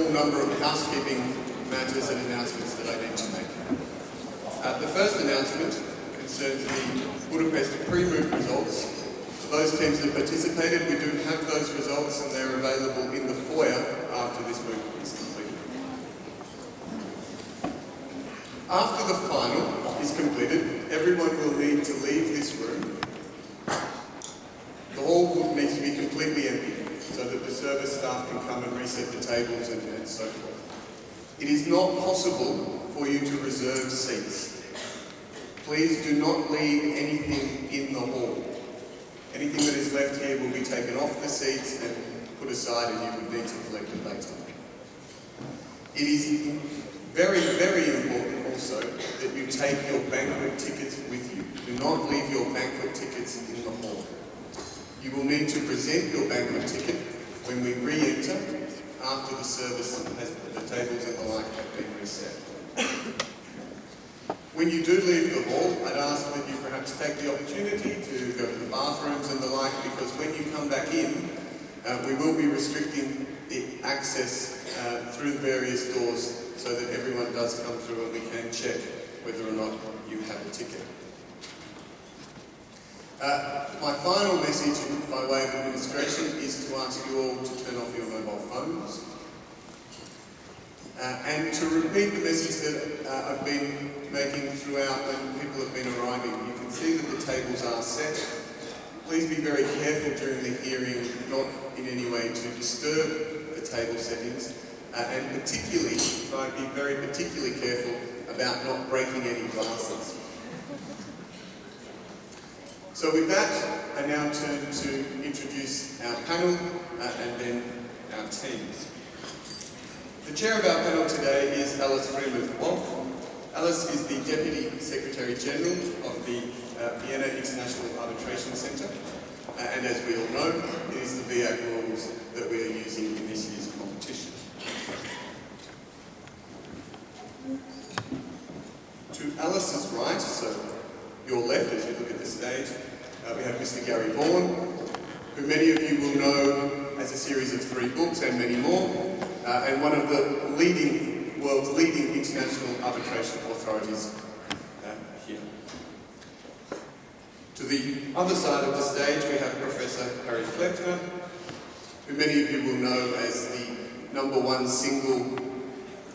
small number of housekeeping matters and announcements that I need to make. The first announcement concerns the Budapest pre-moot results. For those teams that participated, we do have those results and they're available in the foyer after this moot is completed. After the final is completed, everyone will need to leave this room. The hall needs to be completely empty so that the service staff can come and reset the tables and so forth. It is not possible for you to reserve seats. Please do not leave anything in the hall. Anything that is left here will be taken off the seats and put aside, and you would need to collect it later. It is very, very important also that you take your banquet tickets with you. Do not leave your banquet tickets in the hall. You will need to present your banquet ticket when we re-enter after the service has the tables and the like have been reset. When you do leave the hall, I'd ask that you perhaps take the opportunity to go to the bathrooms and the like, because when you come back in, we will be restricting the access through the various doors so that everyone does come through and we can check whether or not you have a ticket. My final message by way of administration is to ask you all to turn off your mobile phones and to repeat the message that I've been making throughout when people have been arriving. You can see that the tables are set. Please be very careful during the hearing not in any way to disturb the table settings, and particularly try and be very particularly careful about not breaking any glasses. So with that, I now turn to introduce our panel and then our teams. The chair of our panel today is Alice Freeman-Wolf. Alice is the Deputy Secretary General of the Vienna International Arbitration Centre, and as we all know, it is the VAC rules that we are using in this year's competition. To Alice's right, so your left as you look at the stage, we have Mr. Gary Vaughan, who many of you will know as a series of 3 books and many more, and one of the world's leading international arbitration authorities here. To the other side of the stage, we have Professor Harry Fleckner, who many of you will know as the #1 single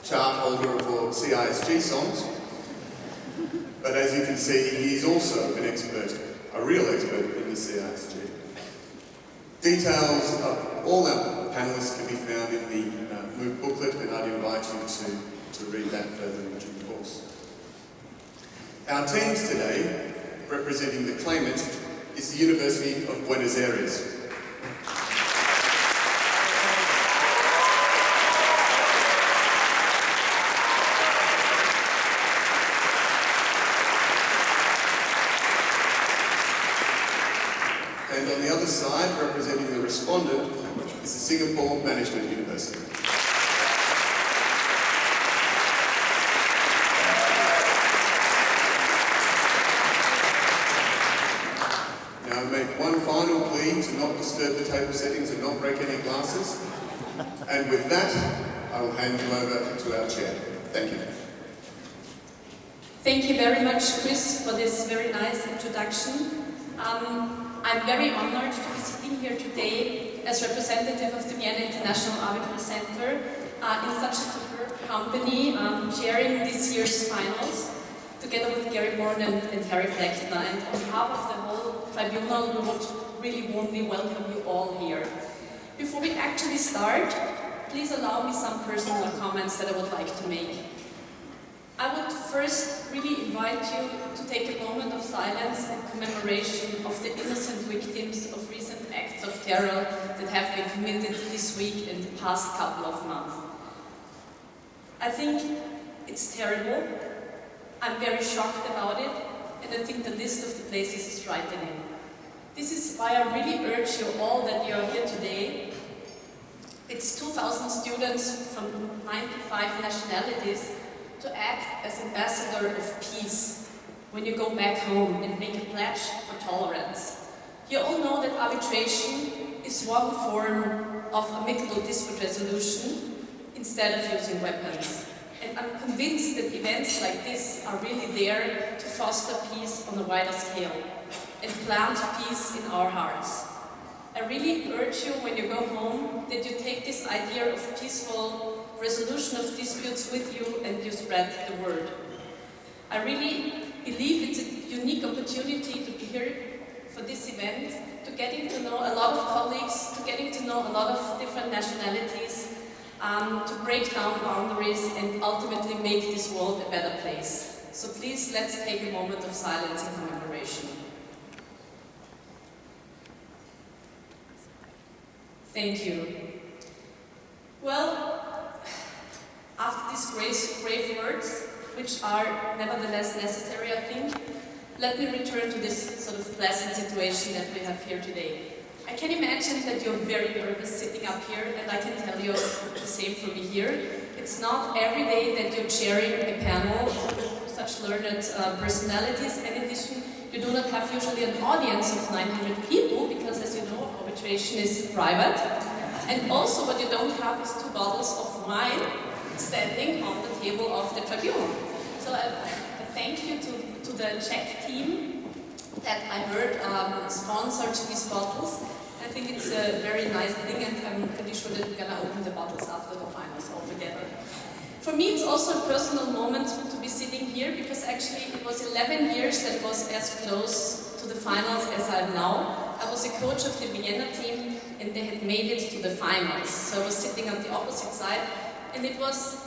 chart holder for CISG songs. But as you can see, he is also an expert, a real expert in the CISG. Details of all our panellists can be found in the MOOC booklet, and I'd invite you to read that further in due course. Our teams today, representing the claimant, is the University of Buenos Aires. And on the other side, representing the Respondent, is the Singapore Management University. Now I make one final plea to not disturb the table settings and not break any glasses. And with that, I will hand you over to our chair. Thank you. Thank you very much, Chris, for this very nice introduction. I'm very honored to be sitting here today as representative of the Vienna International Arbitral Center in such a superb company, chairing this year's finals, together with Gary Vaughan and Harry Fleckner. And on behalf of the whole tribunal, we would really warmly welcome you all here. Before we actually start, please allow me some personal comments that I would like to make. I would first really invite you to take a moment of silence and commemoration of the innocent victims of recent acts of terror that have been committed this week and the past couple of months. I think it's terrible. I'm very shocked about it, and I think the list of the places is frightening. This is why I really urge you all that you are here today. It's 2,000 students from 95 nationalities to act as ambassador of peace when you go back home and make a pledge for tolerance. You all know that arbitration is one form of amicable dispute resolution. In instead of using weapons. And I'm convinced that events like this are really there to foster peace on a wider scale and plant peace in our hearts. I really urge you, when you go home, that you take this idea of peaceful resolution of disputes with you and you spread the word. I really believe it's a unique opportunity to be here for this event, to getting to know a lot of colleagues, to getting to know a lot of different nationalities, to break down boundaries and ultimately make this world a better place. So please, let's take a moment of silence in commemoration. Thank you. Well, after these grave words, which are nevertheless necessary, I think, let me return to this sort of pleasant situation that we have here today. I can imagine that you're very nervous sitting up here, and I can tell you the same for me here. It's not every day that you're chairing a panel with such learned personalities. In addition, you do not have usually an audience of 900 people, because as you know, arbitration is private. And also what you don't have is 2 bottles of wine standing on the table of the tribunal. So a thank you to the Czech team that I heard sponsored these bottles. I think it's a very nice thing, and I'm pretty sure that we're going to open the bottles after the finals all together. For me, it's also a personal moment to be sitting here, because actually it was 11 years that was as close to the finals as I am now. I was a coach of the Vienna team, and they had made it to the finals. So I was sitting on the opposite side, and it was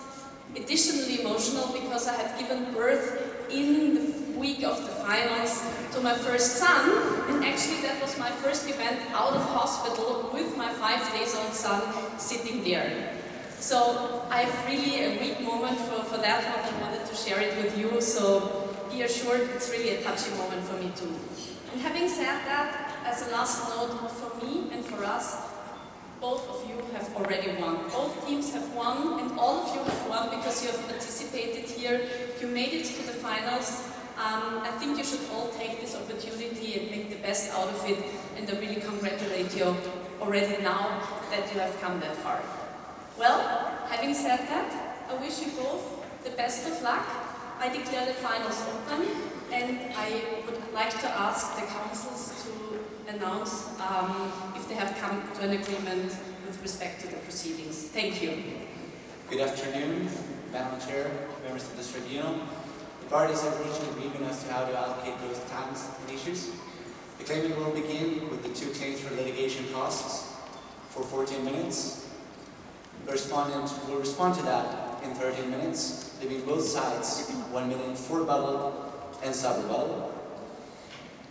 additionally emotional because I had given birth in the week of the finals to my first son, and actually that was my first event out of hospital with my 5-day-old son sitting there. So I have really a weak moment for that one. I wanted to share it with you, so be assured it's really a touching moment for me too. And having said that, as a last note, for me and for us, both of you have already won. Both teams have won, and all of you have won because you have participated here. You made it to the finals. I think you should all take this opportunity and make the best out of it, and I really congratulate you already now that you have come that far. Well, having said that, I wish you both the best of luck. I declare the finals open, and I would like to ask the councils to announce if they have come to an agreement with respect to the proceedings. Thank you. Good afternoon, Madam Chair, members of this tribunal. The parties have reached an agreement as to how to allocate those times and issues. The claimant will begin with the 2 claims for litigation costs for 14 minutes. The respondent will respond to that in 13 minutes, leaving both sides 1 minute for rebuttal and sub-rebuttal.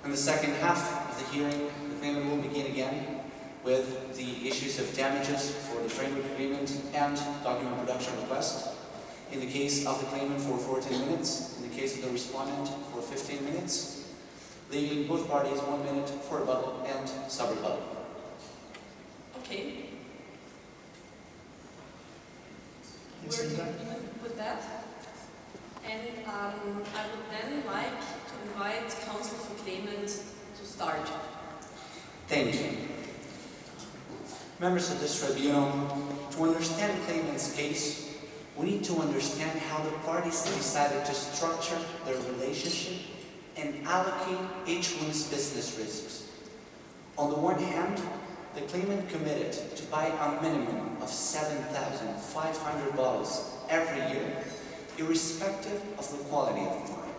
In the second half of the hearing, the claimant will begin again with the issues of damages for the framework agreement and document production request. In the case of the claimant for 14 minutes, in the case of the respondent for 15 minutes, leaving both parties 1 minute for rebuttal and sub-rebuttal. Okay. We're in agreement with that. And I would then like to invite counsel for claimant to start. Thank you. Members of this tribunal, to understand claimant's case, we need to understand how the parties decided to structure their relationship and allocate each one's business risks. On the one hand, the claimant committed to buy a minimum of 7,500 bottles every year, irrespective of the quality of the wine.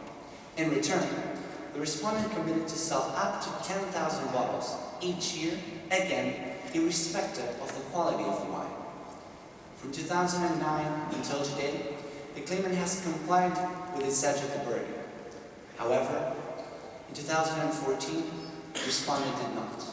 In return, the respondent committed to sell up to 10,000 bottles each year, again, irrespective of the quality of the wine. From 2009 until today, the claimant has complied with its statutory burden. However, in 2014, the respondent did not.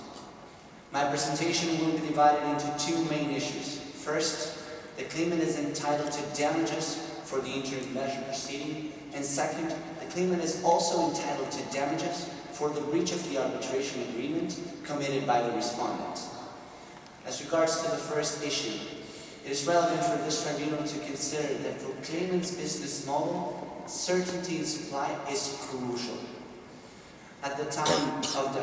My presentation will be divided into 2 main issues. First, the claimant is entitled to damages for the interim measure proceeding, and second, the claimant is also entitled to damages for the breach of the arbitration agreement committed by the respondent. As regards to the first issue, it is relevant for this tribunal to consider that for claimant's business model, certainty in supply is crucial. At the time of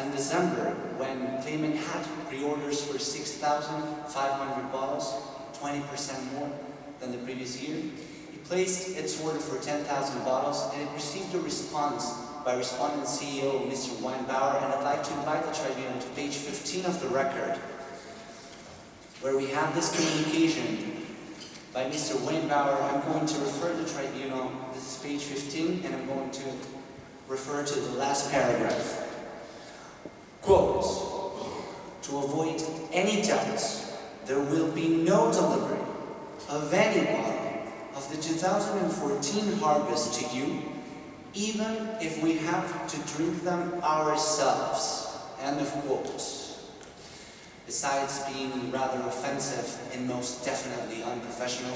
in December, when claimant had pre-orders for 6,500 bottles, 20% more than the previous year. It placed its order for 10,000 bottles, and it received a response by Respondent CEO, Mr. Weinbauer, and I'd like to invite the Tribunal to page 15 of the record, where we have this communication by Mr. Weinbauer. I'm going to refer to the Tribunal, this is page 15, and I'm going to refer to the last paragraph. Quote, to avoid any doubts, there will be no delivery of any bottle of the 2014 harvest to you, even if we have to drink them ourselves. End of quote. Besides being rather offensive and most definitely unprofessional,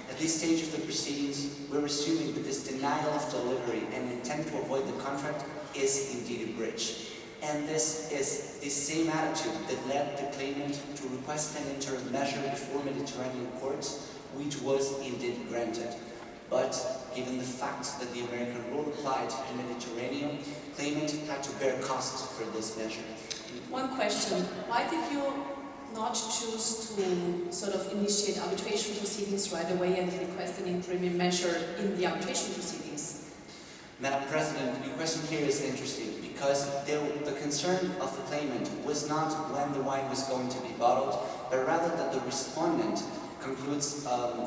at this stage of the proceedings, we're assuming that this denial of delivery and intent to avoid the contract is indeed a breach. And this is the same attitude that led the claimant to request an interim measure before Mediterranean courts, which was indeed granted. But given the fact that the American rule applied to the Mediterranean, claimant had to bear costs for this measure. One question, why did you not choose to sort of initiate arbitration proceedings right away and request an interim measure in the arbitration proceedings? Madam President, the question here is interesting because the concern of the claimant was not when the wine was going to be bottled, but rather that the respondent concludes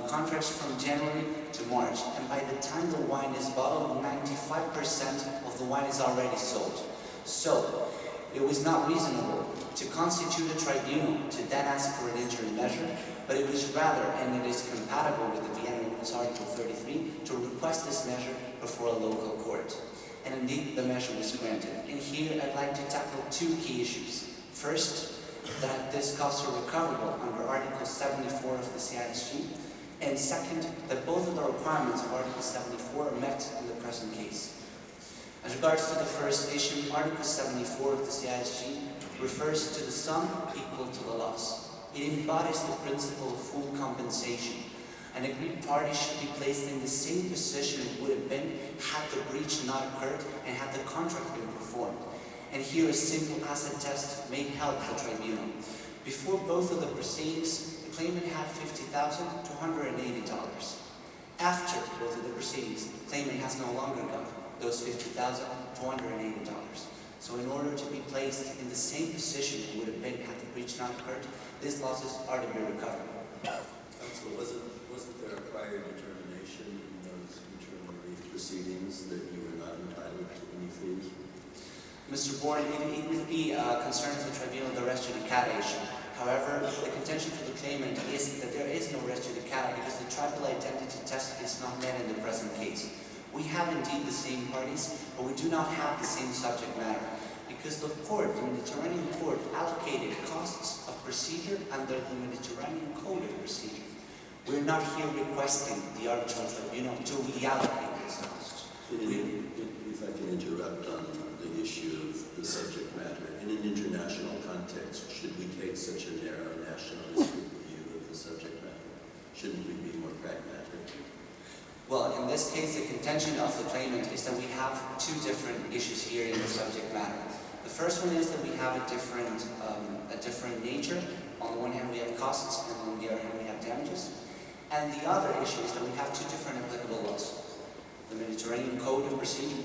contracts from January to March, and by the time the wine is bottled, 95% of the wine is already sold. So, it was not reasonable to constitute a tribunal to then ask for an interim measure, but it was rather, and it is compatible with the Vienna Rules Article 33, to request this measure before a local court. And indeed, the measure was granted. And here I'd like to tackle two key issues. First, that this costs are recoverable under Article 74 of the CISG, and second, that both of the requirements of Article 74 are met in the present case. As regards to the first issue, Article 74 of the CISG refers to the sum equal to the loss. It embodies the principle of full compensation. An agreed party should be placed in the same position it would have been had the breach not occurred and had the contract been performed. And here a simple asset test may help the tribunal. Before both of the proceedings, the claimant had $50,000 to $180. After both of the proceedings, the claimant has no longer got those $50,000 to $180. So in order to be placed in the same position it would have been had the breach not occurred, these losses are to be recovered. Counsel, wasn't there a prior determination in those interim relief proceedings that you were not entitled to any fees? Mr. Bourne, it would be a concern to the tribunal the res judicata issue. However, the contention for the claimant is that there is no res judicata because the tribal identity test is not met in the present case. We have indeed the same parties, but we do not have the same subject matter because the court, the Mediterranean court, allocated costs of procedure under the Mediterranean Code of Procedure. We're not here requesting the arbitral tribunal to reallocate these costs. If I can interrupt on the issue of the subject matter, in an international context, should we take such a narrow nationalistic view of the subject matter? Shouldn't we be more pragmatic? Well, in this case, the contention of the claimant is that we have two different issues here in the subject matter. The first one is that we have a different nature. On the one hand, we have costs, and on the other hand, we have damages. And the other issue is that we have two different applicable laws, the Mediterranean Code of Procedure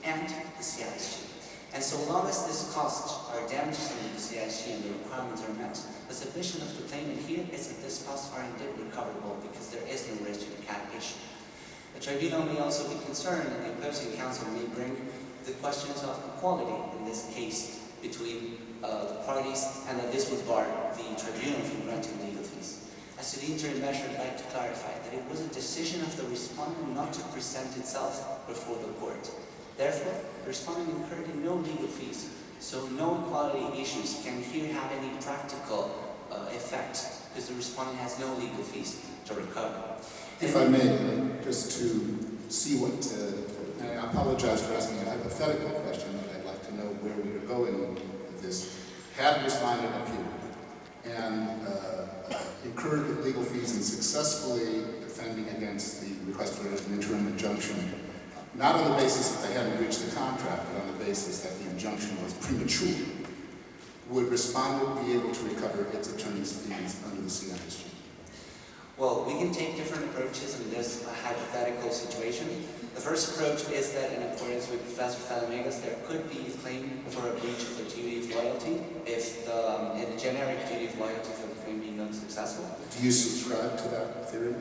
and the CISG. And so long as these costs are damages under the CISG and the requirements are met, the submission of the claimant here is that these costs are indeed recoverable because there is no res judicata issue. The tribunal may also be concerned that the opposing counsel may bring the questions of equality in this case between the parties, and that this would bar the tribunal from granting legal fees. As to the interim measure, I'd like to clarify that it was a decision of the respondent not to present itself before the court. Therefore, the respondent incurred no legal fees, so no equality issues can here have any practical effect because the respondent has no legal fees to recover. If I may, just to see what, I apologize for asking a hypothetical question, but I'd like to know where we are going with this. Had respondent appealed and incurred legal fees and successfully defending against the request for an interim injunction, not on the basis that they hadn't reached the contract, but on the basis that the injunction was premature, would respondent be able to recover its attorney's fees under the CISG? Well, we can take different approaches in this hypothetical situation. The first approach is that in accordance with Professor Falamegas, there could be a claim for a breach of the duty of loyalty if in a generic duty of loyalty for the claim being unsuccessful. Do you subscribe to that theory?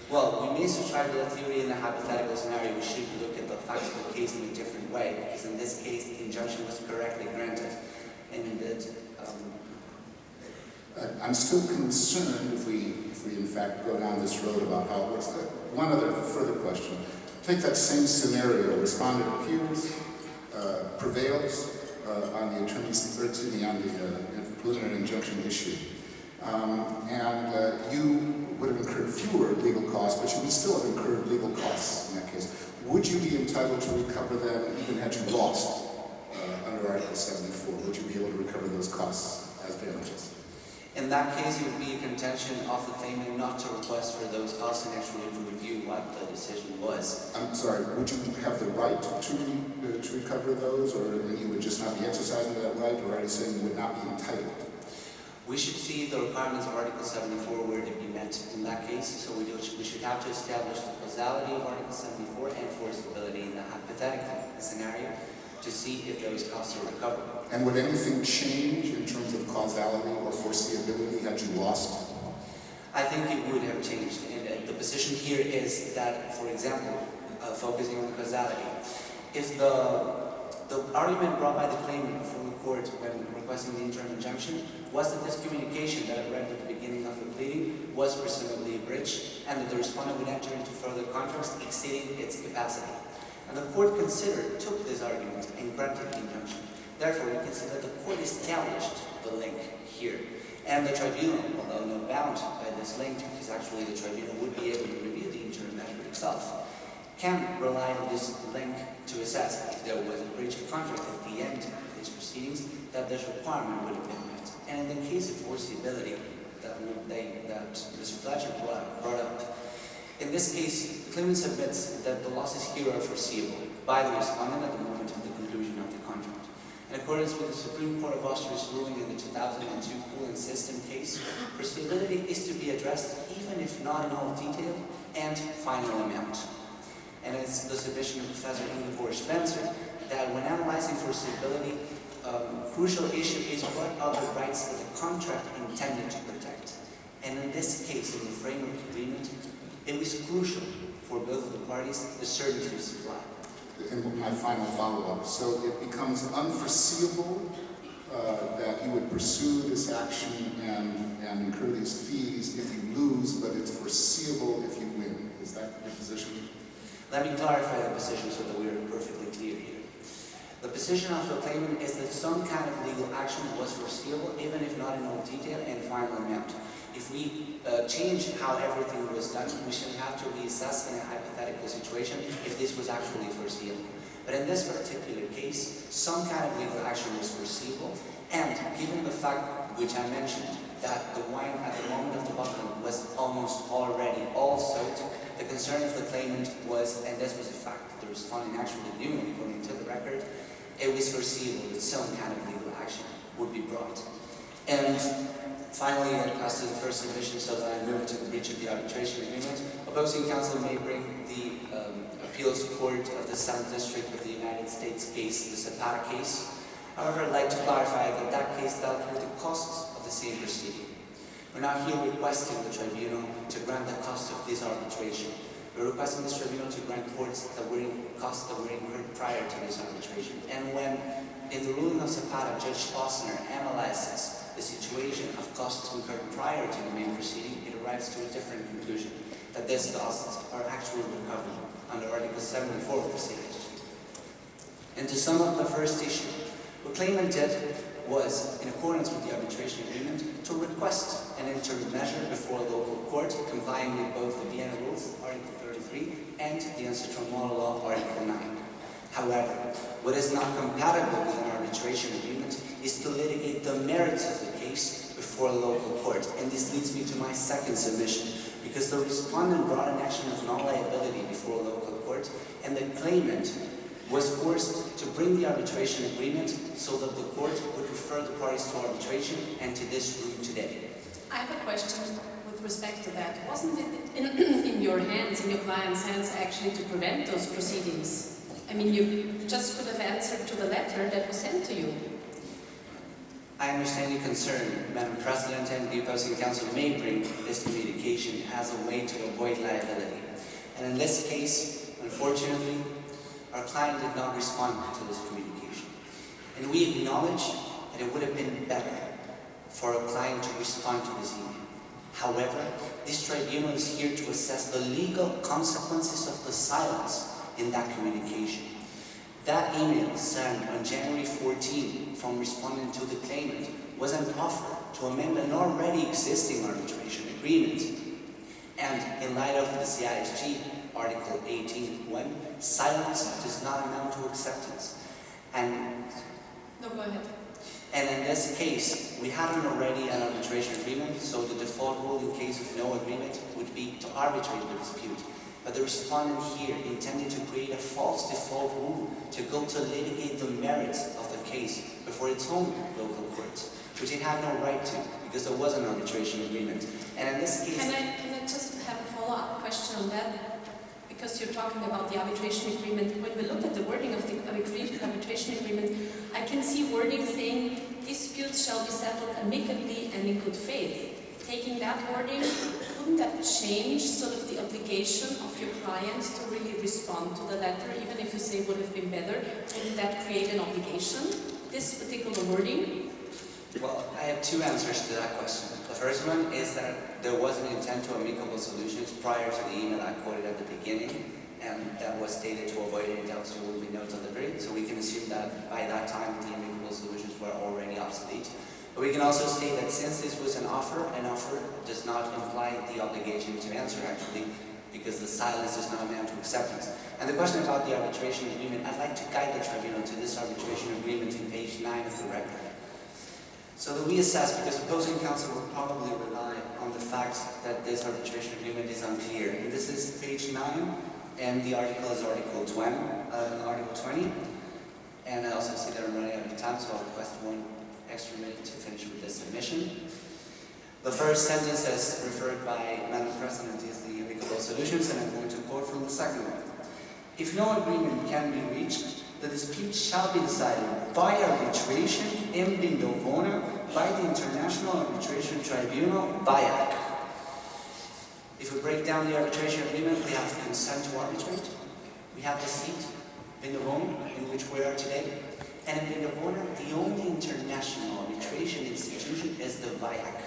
Well, we may subscribe to that theory in the hypothetical scenario. We should look at the facts of the case in a different way, because in this case, the injunction was correctly granted. And that, I'm still concerned if we in fact go down this road about how it works. One other further question. Take that same scenario, respondent appears, prevails on the attorney's, or excuse me, on the preliminary injunction issue. You would have incurred fewer legal costs, but you would still have incurred legal costs in that case. Would you be entitled to recover them even had you lost under Article 74? Would you be able to recover those costs as damages? in that case, it would be a contention of the claimant not to request for those costs and actually to review what the decision was. I'm sorry, would you have the right to recover those, or you would just not be exercising that right, or are you saying you would not be entitled? We should see if the requirements of Article 74 were to be met in that case, so we should have to establish the causality of Article 74 and forcibility in the hypothetical scenario to see if those costs are recoverable. And would anything change in terms of causality or foreseeability had you lost? I think it would have changed, and the position here is that, for example, focusing on causality, if the argument brought by the claimant from the court when requesting the interim injunction was that this communication that I read at the beginning of the pleading was presumably a breach, and that the respondent would enter into further contracts exceeding its capacity. And the court took this argument and granted the injunction. Therefore, we can say that the court established the link here. And the tribunal, although not bound by this link, because actually the tribunal would be able to review the interim measure itself, can rely on this link to assess if there was a breach of contract at the end of these proceedings, that this requirement would have been met. And in the case of foreseeability that Mr. Fletcher brought up, in this case, the claimant submits that the losses here are foreseeable by the respondent at the moment of the conclusion of the contract. In accordance with the Supreme Court of Austria's ruling in the 2002 cooling system case, foreseeability is to be addressed even if not in all detail and final amount. And it's the submission of Professor Ingeborg Spencer that when analyzing foreseeability, crucial issue is what are the rights that the contract intended to protect. And in this case, in the framework agreement, it was crucial for both of the parties the certainty of supply. And my final follow-up, so it becomes unforeseeable that you would pursue this action and incur these fees if you lose, but it's foreseeable if you win. Is that your position? Let me clarify the position so that we are perfectly clear here. The position of the claimant is that some kind of legal action was foreseeable, even if not in all detail and final amount. If we change how everything was done, we should have to reassess in a hypothetical situation if this was actually foreseeable. But in this particular case, some kind of legal action was foreseeable, and given the fact, which I mentioned, that the wine at the moment of the bottle was almost already all soaked, the concern of the claimant was, and this was a fact that the respondent actually knew according to the record, it was foreseeable that some kind of legal action would be brought. And finally, as to the first submission, so that I move to the breach of the arbitration agreement, opposing counsel may bring the appeals court of the Southern District of the United States case, the Zapata case. However, I'd like to clarify that that case dealt with the costs of the same proceeding. We're not here requesting the tribunal to grant the cost of this arbitration. We're requesting this tribunal to grant costs that were incurred prior to this arbitration. And when, in the ruling of Zapata, Judge Posner analyzes the situation of costs incurred prior to the main proceeding, it arrives to a different conclusion, that these costs are actually recoverable under Article 74 of the statute. And to sum up the first issue, what claimant did was, in accordance with the arbitration agreement, to request an interim measure before a local court, complying with both the Vienna Rules, Article 33, and the Tribunal Law, Article 9. However, what is not compatible with an arbitration agreement is to litigate the merits of the case before a local court. And this leads me to my second submission, because the respondent brought an action of non-liability before a local court, and the claimant was forced to bring the arbitration agreement so that the court would refer the parties to arbitration and to this room today. I have a question with respect to that, wasn't it in your hands, in your client's hands, actually to prevent those proceedings? I mean, you just could have answered to the letter that was sent to you. I understand your concern, Madam President, and the opposing counsel may bring this communication as a way to avoid liability. And in this case, unfortunately, our client did not respond to this communication. And we acknowledge that it would have been better for a client to respond to this email. However, this tribunal is here to assess the legal consequences of the silence in that communication. That email sent on January 14 from Respondent to the claimant was an offer to amend an already existing arbitration agreement. And in light of the CISG Article 18.1, silence does not amount to acceptance. No, go ahead. And in this case, we had already an arbitration agreement, so the default rule in case of no agreement would be to arbitrate the dispute. But the respondent here intended to create a false default rule to go to litigate the merits of the case before its own local courts, which it had no right to because there was an arbitration agreement. And in this case... Can I just have a follow-up question on that? Because you're talking about the arbitration agreement. When we look at the wording of the arbitration agreement, I can see wording saying disputes shall be settled amicably and in good faith. Taking that wording, wouldn't that change sort of the obligation of your client to really respond to the letter, even if you say would have been better? Wouldn't that create an obligation, this particular wording? Well, I have two answers to that question. The first one is that there was an intent to amicable solutions prior to the email I quoted at the beginning, and that was stated to avoid any doubts there will be no delivery, so we can assume that by that time the amicable solutions were already obsolete. But we can also state that since this was an offer does not imply the obligation to answer actually, because the silence does not amount to acceptance. And the question about the arbitration agreement, I'd like to guide the tribunal to this arbitration agreement in page 9 of the record. So that we assess, because opposing counsel will probably rely on the fact that this arbitration agreement is unclear. And this is page 9, and the article is Article 20. And I also see that I'm running out of time, so I'll request one extra minute to finish with this submission. The first sentence, as referred by Madam President, is the amicable solutions, and I'm going to quote from the second one. If no agreement can be reached, the dispute shall be decided by arbitration in Bindo Bona by the International Arbitration Tribunal, BIAC. If we break down the arbitration agreement, we have consent to arbitrate, we have the seat, Bindo Bona, in which we are today, and in Bindo Bona, the only international arbitration institution is the BIAC.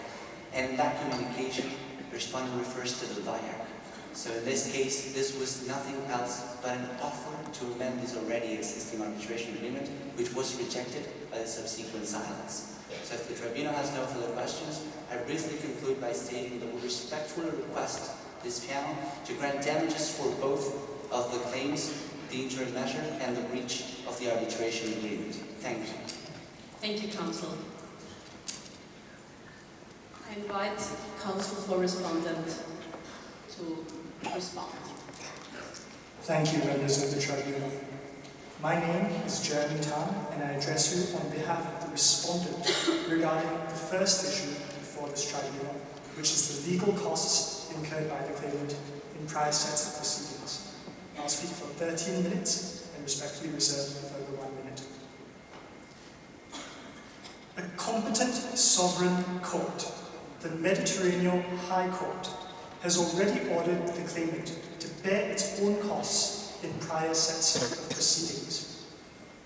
And in that communication, the respondent refers to the BIAC. So in this case, this was nothing else but an offer to amend this already existing arbitration agreement, which was rejected by the subsequent silence. So if the tribunal has no further questions, I briefly conclude by stating that we respectfully request this panel to grant damages for both of the claims, the interim measure, and the breach of the arbitration agreement. Thank you. Thank you, counsel. I invite counsel for respondent to respond. Thank you, members of the tribunal. My name is Jeremy Tan, and I address you on behalf of the respondent regarding the first issue before this tribunal, which is the legal costs incurred by the claimant in prior sets of proceedings. I'll speak for 13 minutes and respectfully reserve a further 1 minute. A competent sovereign court, the Mediterranean High Court, has already ordered the claimant to bear its own costs in prior sets of proceedings.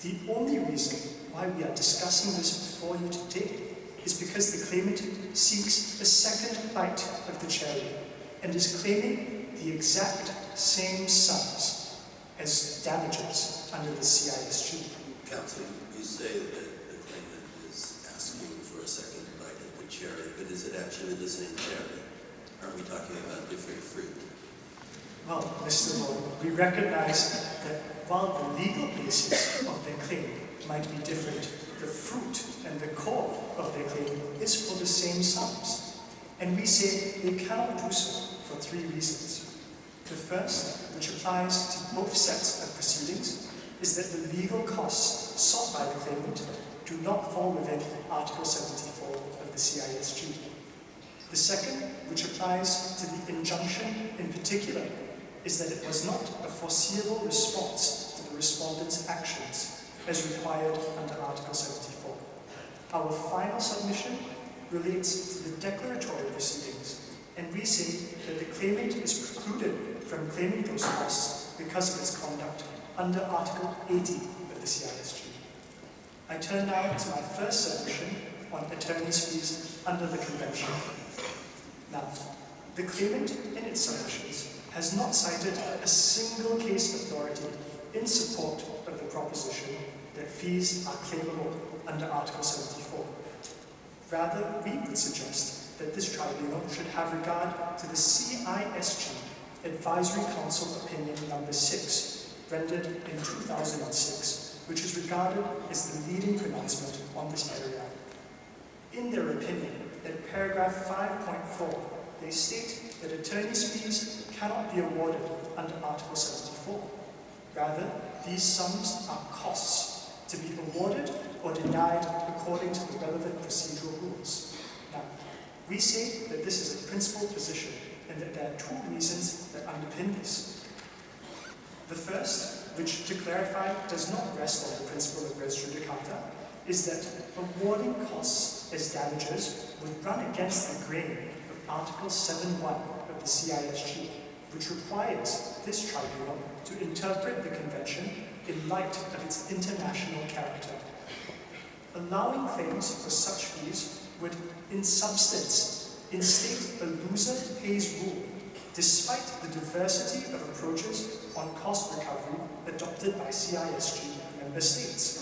The only reason why we are discussing this before you today is because the claimant seeks a second bite of the cherry and is claiming the exact same sums as damages under the CISG. Counsel, you say that the claimant is asking for a second bite of the cherry, but is it actually the same cherry? Aren't we talking about different fruit? Well, Mr. Law, we recognize that while the legal basis of their claim might be different, the fruit and the core of their claim is for the same sums. And we say they cannot do so for 3 reasons. The first, which applies to both sets of proceedings, is that the legal costs sought by the claimant do not fall within Article 74 of the CISG. The second, which applies to the injunction in particular, is that it was not a foreseeable response to the respondent's actions as required under Article 74. Our final submission relates to the declaratory proceedings, and we say that the claimant is precluded from claiming those costs because of its conduct under Article 80 of the CISG. I turn now to my first submission on attorney's fees under the Convention. Now, the claimant in its submissions has not cited a single case authority in support of the proposition that fees are claimable under Article 74. Rather, we would suggest that this tribunal should have regard to the CISG Advisory Council Opinion Number 6, rendered in 2006, which is regarded as the leading pronouncement on this area. In their opinion, at paragraph 5.4, they state that attorney's fees cannot be awarded under Article 74. Rather, these sums are costs to be awarded or denied according to the relevant procedural rules. Now, we say that this is a principled position and that there are two reasons that underpin this. The first, which to clarify does not rest on the principle of res judicata, is that awarding costs as damages would run against the grain of Article 7.1 of the CISG, which requires this tribunal to interpret the Convention in light of its international character. Allowing claims for such fees would, in substance, instate a loser pays rule, despite the diversity of approaches on cost recovery adopted by CISG member states.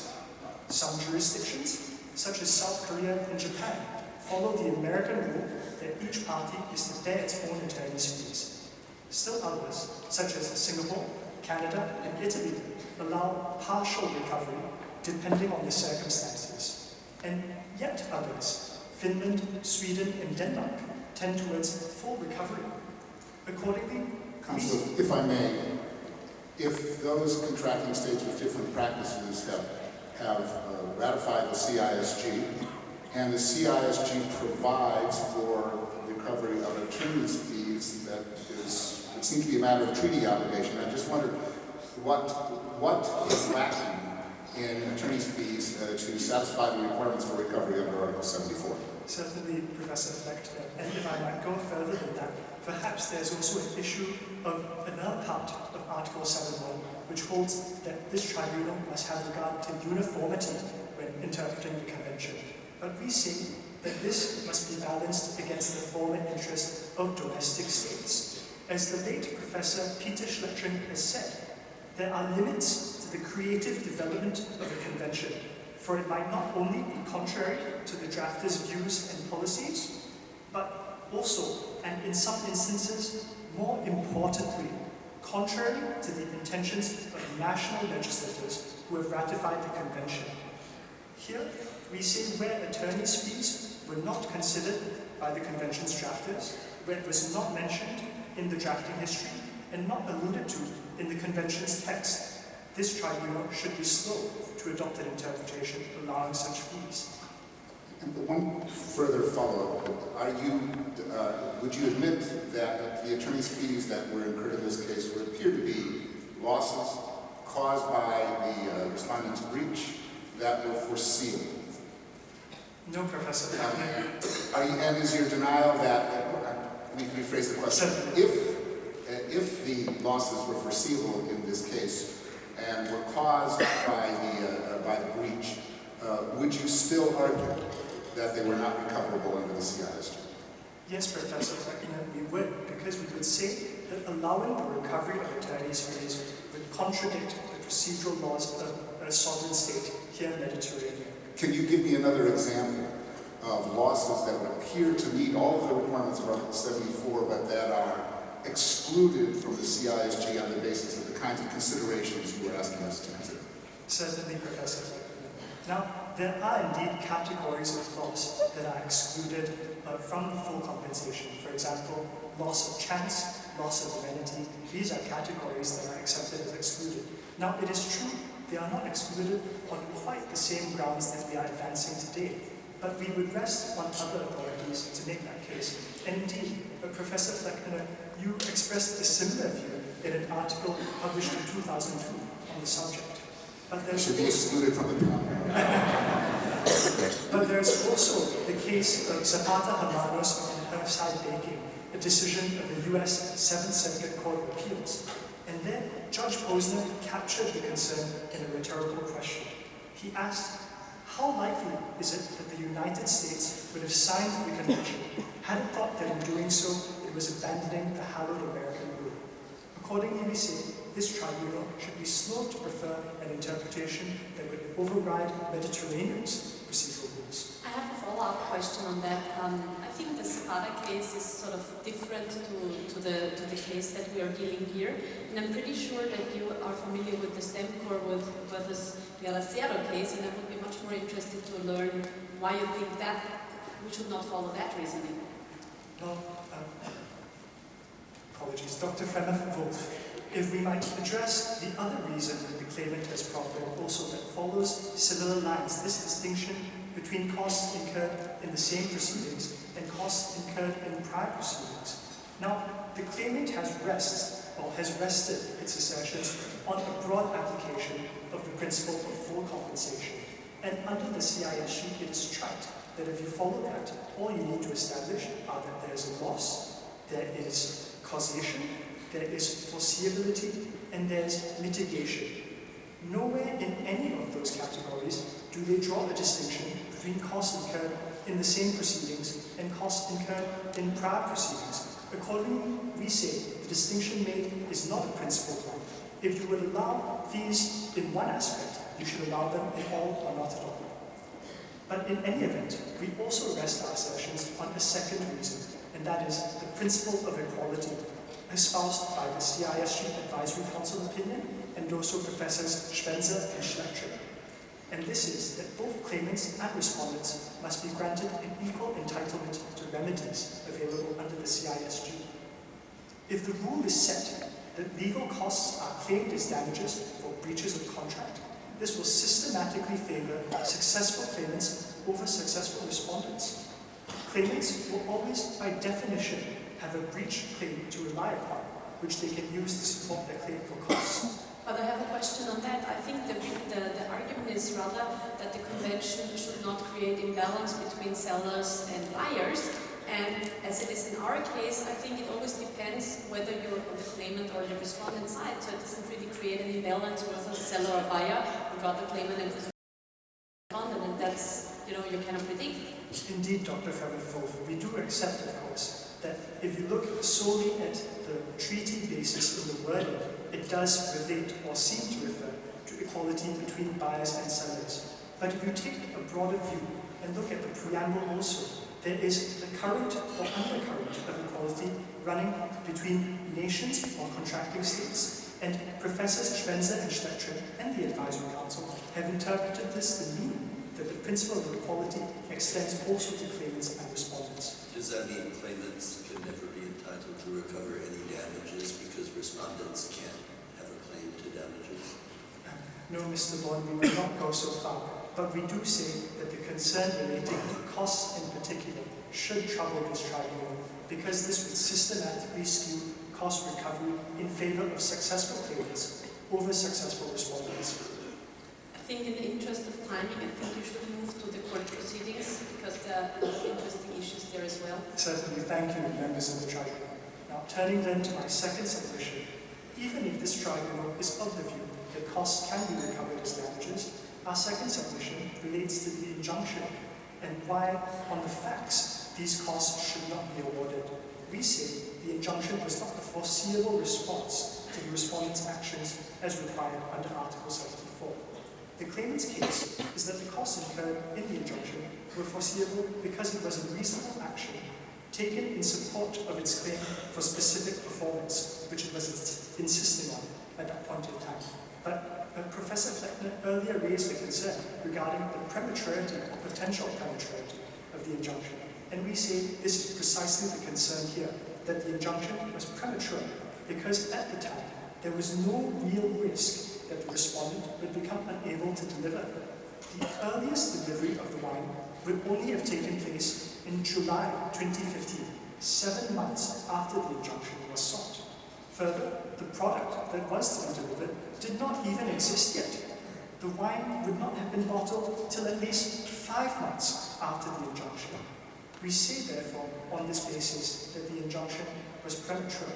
Some jurisdictions, such as South Korea and Japan, follow the American rule that each party is to bear its own attorney's fees. Still others, such as Singapore, Canada, and Italy, allow partial recovery depending on the circumstances. And yet others, Finland, Sweden, and Denmark, tend towards full recovery. Accordingly, Councillor, if I may, if those contracting states with different practices have ratified the CISG, and the CISG provides for recovery of attorney's fees, that is, it seems to be a matter of treaty obligation. I just wondered what is lacking in attorney's fees to satisfy the requirements for recovery under Article 74. Certainly, Professor Flecht, and if I might go further than that, perhaps there's also an issue of another part of Article 7.1, which holds that this tribunal must have regard to uniformity when interpreting the Convention. But we see that this must be balanced against the former interest of domestic states. As the late Professor Peter Schlechtrin has said, there are limits to the creative development of a convention, for it might not only be contrary to the drafter's views and policies, but also, and in some instances, more importantly, contrary to the intentions of national legislators who have ratified the convention. Here, we say where attorney's fees were not considered by the convention's drafters, where it was not mentioned in the drafting history, and not alluded to in the convention's text, this tribunal should be slow to adopt an interpretation allowing such fees. And one further follow-up: would you admit that the attorney's fees that were incurred in this case would appear to be losses caused by the respondent's breach that were foreseeable? No, Professor. And is your denial that, let me rephrase the question, if the losses were foreseeable in this case and were caused by the breach, would you still argue that they were not recoverable under the CISG? Yes, Professor Fleckner, we would, because we would say that allowing the recovery of attorney's fees would contradict the procedural laws of a sovereign state here in the Mediterranean. Can you give me another example of losses that would appear to meet all of the requirements of Article 74, but that are excluded from the CISG on the basis of the kinds of considerations you were asking us to consider? Certainly, Professor Fleckner. Now, there are indeed categories of loss that are excluded from the full compensation. For example, loss of chance, loss of amenity. These are categories that are accepted as excluded. Now, it is true they are not excluded on quite the same grounds that we are advancing today. but we would rest on other authorities to make that case. And indeed, Professor Fleckner, you expressed a similar view in an article published in 2002 on the subject. But It should be excluded from the panel. But there's also the case of Zapata Hermanos and Herbside Baking, a decision of the US 7th Circuit Court of Appeals. And there, Judge Posner captured the concern in a rhetorical question. He asked, how likely is it that the United States would have signed the convention had it thought that in doing so it was abandoning the hallowed American rule? Accordingly, we say this tribunal should be slow to prefer an interpretation that would override Mediterranean's procedural rules. I have a follow-up question on that. I think the Zapata case is sort of different to the case that we are dealing here, and I'm pretty sure that you are familiar with the stem core versus the Aracero case, and I would be much more interested to learn why you think that we should not follow that reasoning. Well, apologies, Dr. Fremeth-Wolf. If we might address the other reason that the claimant has proffered also that follows similar lines, this distinction between costs incurred in the same proceedings and costs incurred in prior proceedings. Now, the claimant has rested its assertions on a broad application of the principle of full compensation. And under the CIS sheet, it is trite that if you follow that, all you need to establish are that there is a loss, there is causation, there is foreseeability, and there's mitigation. Nowhere in any of those categories do they draw a distinction between costs incurred in the same proceedings and costs incurred in prior proceedings. Accordingly, we say the distinction made is not a principled one. If you would allow fees in one aspect, you should allow them in all or not at all. But in any event, we also rest our assertions on a second reason, and that is the principle of equality, espoused by the CIS Advisory Council opinion and also Professors Schwenzer and Schlechter. And this is that both claimants and respondents must be granted an equal entitlement to remedies available under the CISG. If the rule is set that legal costs are claimed as damages for breaches of contract, this will systematically favor successful claimants over successful respondents. Claimants will always, by definition, have a breach claim to rely upon, which they can use to support their claim for costs. But I have a question on that. I think the argument is rather that the convention should not create imbalance between sellers and buyers. And as it is in our case, I think it always depends whether you're on the claimant or the respondent side. So it doesn't really create an imbalance whether the seller or buyer would rather claimant and respondent. And that's, you cannot predict. Indeed, Dr. Fremeth-Wolf, we do accept, of course, that if you look solely at the treaty basis in the wording, it does relate or seem to refer to equality between buyers and sellers. But if you take a broader view and look at the preamble also, there is the current or undercurrent of equality running between nations or contracting states. And Professors Schwenzer and Schlechter and the Advisory Council have interpreted this to mean that the principle of equality extends also to claimants and respondents. Does that mean claimants can never be entitled to recover any damages because respondents can't have a claim to damages? No, Mr. Bond, we will not go so far, but we do say that the concern relating to costs in particular should trouble this tribunal because this would systematically skew cost recovery in favor of successful claimants over successful respondents. I think in the interest of timing, I think you should move to the court proceedings because there are a lot of interesting issues there as well. Certainly, thank you, members of the tribunal. Now, turning then to my second submission, even if this tribunal is of the view that costs can be recovered as damages, our second submission relates to the injunction and why, on the facts, these costs should not be awarded. We say the injunction was not a foreseeable response to the respondent's actions as required under Article 74. The claimant's case is that the costs incurred in the injunction were foreseeable because it was a reasonable action taken in support of its claim for specific performance, which it was insisting on at that point in time. But Professor Fleckner earlier raised a concern regarding the prematurity or potential prematurity of the injunction. And we say this is precisely the concern here, that the injunction was premature because at the time there was no real risk that the respondent would become unable to deliver. the earliest delivery of the wine would only have taken place in July 2015, 7 months after the injunction was sought. Further, the product that was to be delivered did not even exist yet. The wine would not have been bottled till at least 5 months after the injunction. We say, therefore, on this basis, that the injunction was premature.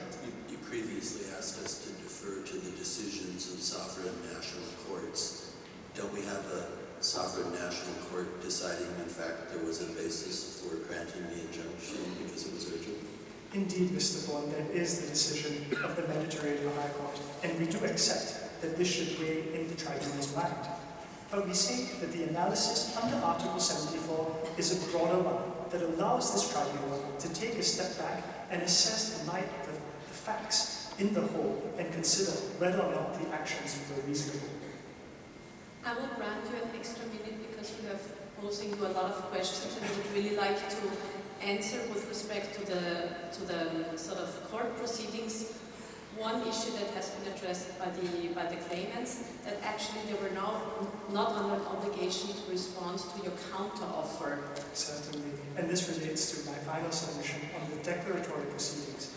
You previously asked us to defer to the decisions of sovereign national courts. Don't we have a sovereign national court deciding, in fact, there was a basis for granting the injunction because it was urgent? Indeed, Mr. Bond, there is the decision of the Mediterranean High Court, and we do accept that this should weigh in the tribunal's mind. But we say that the analysis under Article 74 is a broader one that allows this tribunal to take a step back and assess the facts in the whole and consider whether or not the actions were reasonable. I will grant you an extra minute because we have posing you a lot of questions and I would really like to answer with respect to the sort of court proceedings. One issue that has been addressed by the claimants, that actually they were now not under an obligation to respond to your counter-offer. Certainly, and this relates to my final submission on the declaratory proceedings.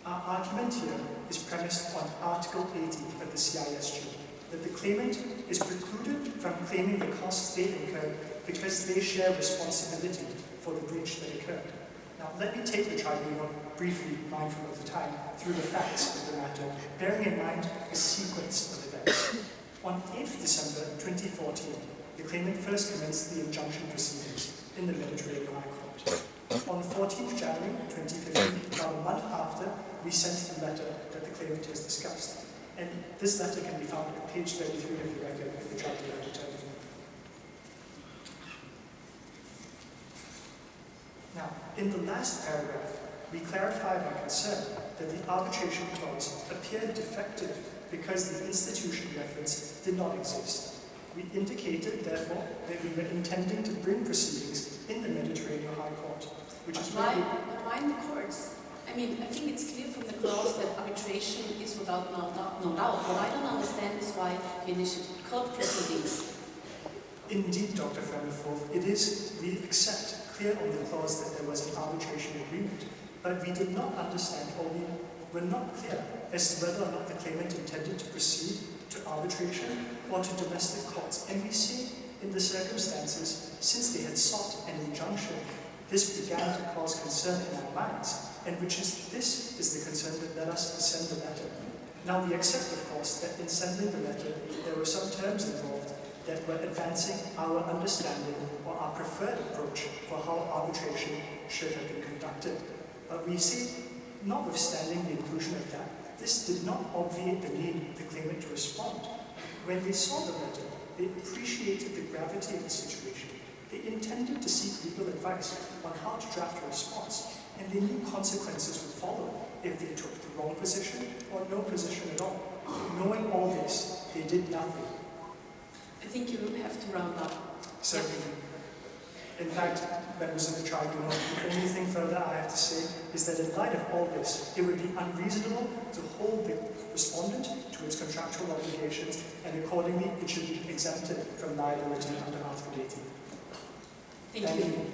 Our argument here is premised on Article 80 of the CISG, that the claimant is precluded from claiming the costs they incurred because they share responsibility for the breach that occurred. Now, let me take the tribunal briefly, mindful of the time, through the facts of the matter, bearing in mind the sequence of events. On 8th December 2014, the claimant first commenced the injunction proceedings in the Mediterranean High Court. On 14th January 2015, about a month after, we sent the letter that the claimant has discussed. And this letter can be found at page 33 of the record if the tribunal determines. Now, in the last paragraph, we clarified our concern that the arbitration clause appeared defective because the institution reference did not exist. We indicated, therefore, that we were intending to bring proceedings in the Mediterranean High Court, which is why in the courts? I mean, I think it's clear from the clause that arbitration is without no doubt. What I don't understand is why you initiated court proceedings. Indeed, Dr. Vanderforth, it is, we accept clear on the clause that there was an arbitration agreement, but we did not understand, or we were not clear as to whether or not the claimant intended to proceed to arbitration or to domestic courts. And we see in the circumstances, since they had sought an injunction, this began to cause concern in our minds, and this is the concern that led us to send the letter. Now, we accept, of course, that in sending the letter, there were some terms involved that were advancing our understanding or our preferred approach for how arbitration should have been conducted. But we see, notwithstanding the inclusion of that, this did not obviate the need of the claimant to respond. When they saw the letter, they appreciated the gravity of the situation. They intended to seek legal advice on how to draft a response, and they knew consequences would follow if they took the wrong position or no position at all. Knowing all this, they did nothing. I think you have to round up. Certainly. In fact, members of the tribunal, the only thing further I have to say is that in light of all this, it would be unreasonable to hold the respondent to its contractual obligations, and accordingly, it should be exempted from liability under Article 80. Thank you.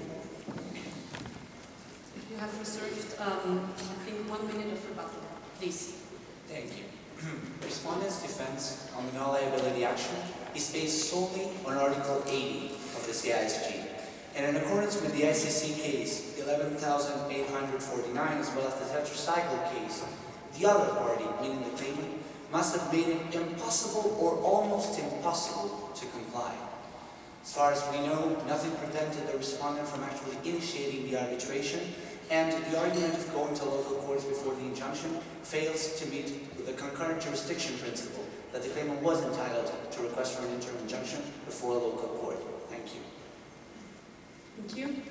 You have reserved, I think, 1 minute of rebuttal. Please. Thank you. Respondent's defense on the non-liability action is based solely on Article 80 of the CISG. And in accordance with the ICC case 11,849, as well as the tetracycle case, the other party, meaning the claimant, must have made it impossible or almost impossible to comply. As far as we know, nothing prevented the respondent from actually initiating the arbitration, and the argument of going to local courts before the injunction fails to meet the concurrent jurisdiction principle that the claimant was entitled to request for an interim injunction before a local court. Thank you. Thank you.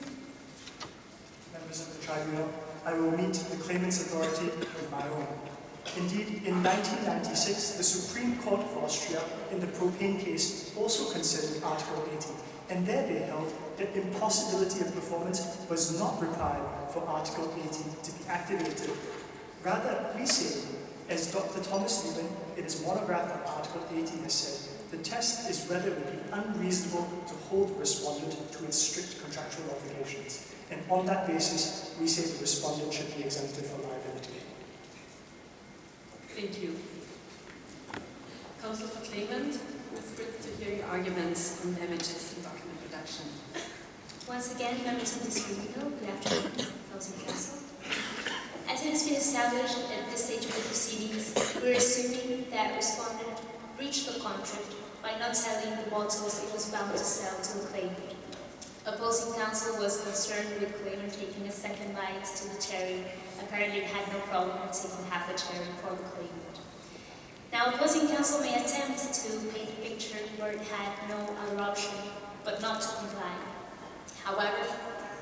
Members of the tribunal, I will meet the claimant's authority with my own. Indeed, in 1996, the Supreme Court of Austria, in the propane case, also considered Article 80, and there they held that impossibility of performance was not required for Article 80 to be activated. Rather, we say, as Dr. Thomas Newman, in his monograph on Article 80 has said, the test is whether it would be unreasonable to hold the respondent to its strict contractual obligations. And on that basis, we say the respondent should be exempted from liability. Thank you. Counsel for claimant, with regard to hearing arguments on damages and document production. Once again, members of this tribunal, good afternoon, opposing counsel. As it has been established at this stage of the proceedings, we're assuming that respondent breached the contract by not selling the bottles it was bound to sell to the claimant. Opposing counsel was concerned with claimant taking a second bite to the cherry. Apparently it had no problem with taking half the cherry for the claimant. Now, opposing counsel may attempt to paint a picture where it had no other option but not to comply. However,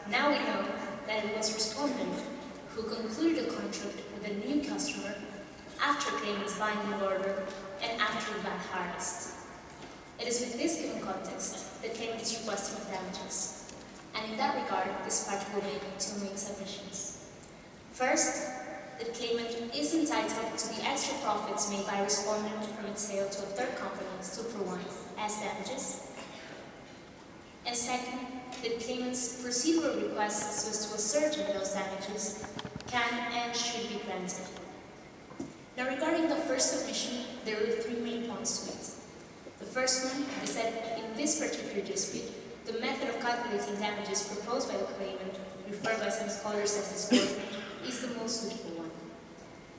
now we know that it was respondent who concluded a contract with a new customer after claimant's binding order and after the bad harvest. It is with this given context that claimant is requesting damages. And in that regard, this party will make two main submissions. First, the claimant is entitled to the extra profits made by respondent from its sale to a third company, SuperWines, as damages. And second, the claimant's procedural requests so as to ascertain those damages can and should be granted. Now, regarding the first submission, there are three main points to it. The first one is that in this particular dispute, the method of calculating damages proposed by the claimant, referred by some scholars as disgorgement, is the most suitable one.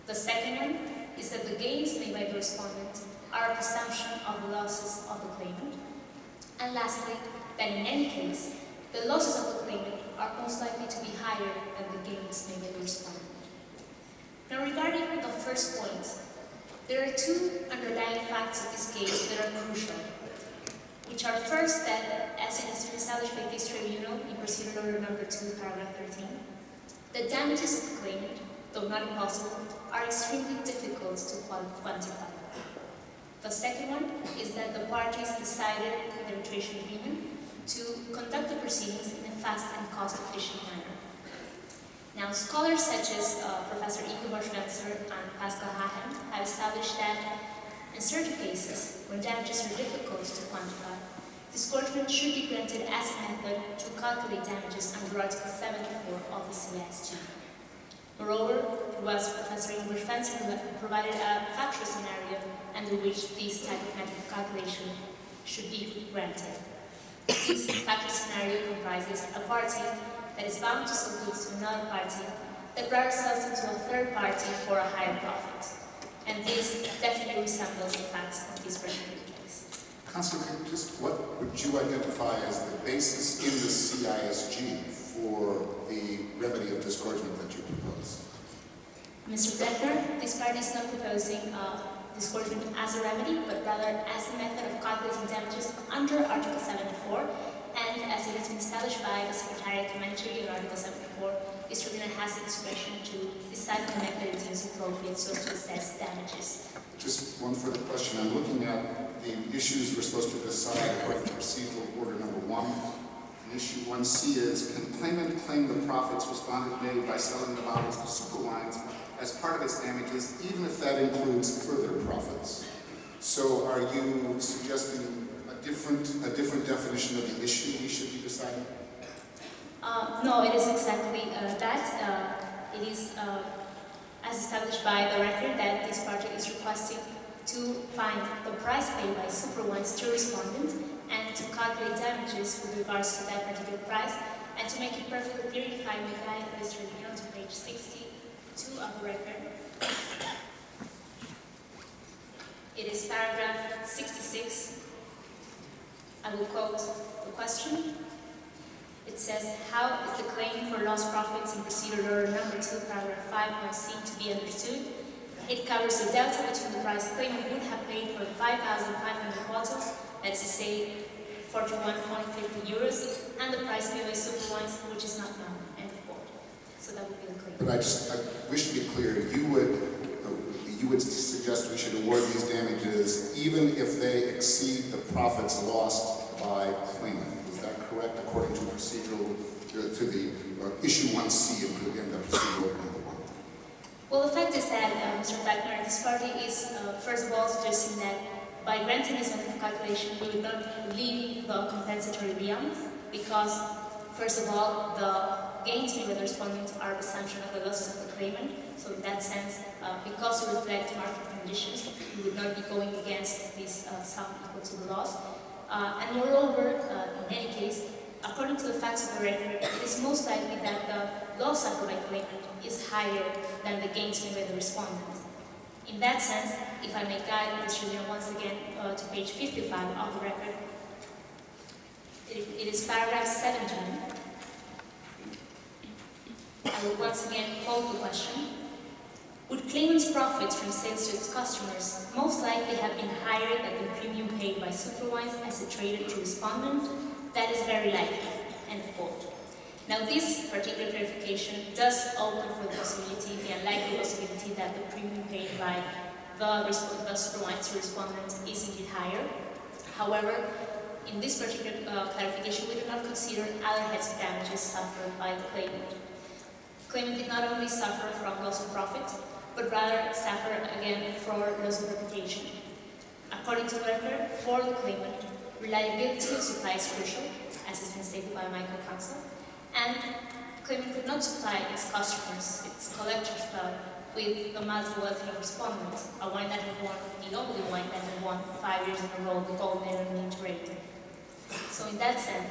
The second one is that the gains made by the respondent are a presumption of the losses of the claimant. And lastly, that in any case, the losses of the claimant are most likely to be higher than the gains made by the respondent. Now, regarding the first point, there are two underlying facts of this case that are crucial, which are first that, as it has been established by this tribunal in Procedural Order Number 2, Paragraph 13, the damages of the claimant, though not impossible, are extremely difficult to quantify. The second one is that the parties decided in the arbitration agreement to conduct the proceedings in a fast and cost-efficient manner. Now, scholars such as Professor Ingeborg Schweitzer and Pascal Hahand have established that in certain cases, when damages are difficult to quantify, disgorgement should be granted as a method to calculate damages under Article 74 of the CISG. Moreover, it was Professor Ingeborg Schweitzer who provided a factual scenario under which this type of method of calculation should be granted. This factual scenario comprises a party that is bound to sell goods to another party that rather sells it to a third party for a higher profit. And this definitely resembles the facts of this particular case. Counsel, what would you identify as the basis in the CISG for the remedy of disgorgement that you propose? Mr. Becker, this party is not proposing disgorgement as a remedy, but rather as a method of calculating damages under Article 74, and as it has been established by the Secretariat Commentary on Article 74, this tribunal has the discretion to decide the method it deems appropriate so as to assess damages. Just one further question. I'm looking at the issues we're supposed to decide according to Procedural Order Number 1. And issue 1C is, can claimant claim the profits respondent made by selling the bottles to SuperWines as part of its damages, even if that includes further profits? So are you suggesting a different definition of the issue we should be deciding? No, it is exactly that. It is as established by the record that this party is requesting to find the price paid by SuperWines to respondent and to calculate damages with regards to that particular price, and to make it perfectly clear, if I may guide this tribunal to page 62 of the record. It is paragraph 66. I will quote the question. It says, how is the claim for lost profits in Procedural Order Number 2, Paragraph 5.c to be understood? It covers the delta between the price claimant would have paid for 5,500 bottles, that is to say, 41.50 euros, and the price paid by SuperWines, which is not known. End of quote. So that would be the claim. But I wish to be clear, you would suggest we should award these damages even if they exceed the profits lost by claimant. Is that correct, according to procedural, to the issue 1C in the procedural number 1? Well, the fact is that, Mr. Beckner, this party is, first of all, suggesting that by granting this method of calculation, we would not leave the compensatory beyond, because, first of all, the gains made by the respondent are a assumption of the losses of the claimant. So in that sense, because they reflect market conditions, we would not be going against this sum equal to the loss. And moreover, in any case, according to the facts of the record, it is most likely that the loss suffered by the claimant is higher than the gains made by the respondent. In that sense, if I may guide this review once again to page 55 of the record, it is paragraph 17. I will once again quote the question. Would claimant's profits from sales to its customers most likely have been higher than the premium paid by Superwise as a trader to respondent? That is very likely. End of quote. Now this particular clarification does open for the possibility, the unlikely possibility, that the premium paid by the Superwise to respondent is indeed higher. However, in this particular clarification, we do not consider other heads of damages suffered by the claimant. Claimant did not only suffer from loss of profit, but rather suffer again for loss of reputation. According to the record, for the claimant, reliability of supply is crucial, as has been stated by my co-counsel, and claimant could not supply its customers, its collectors, with the multi-wealthy respondent, a wine that had won, the only wine that had won 5 years in a row the gold medal in rating. So in that sense,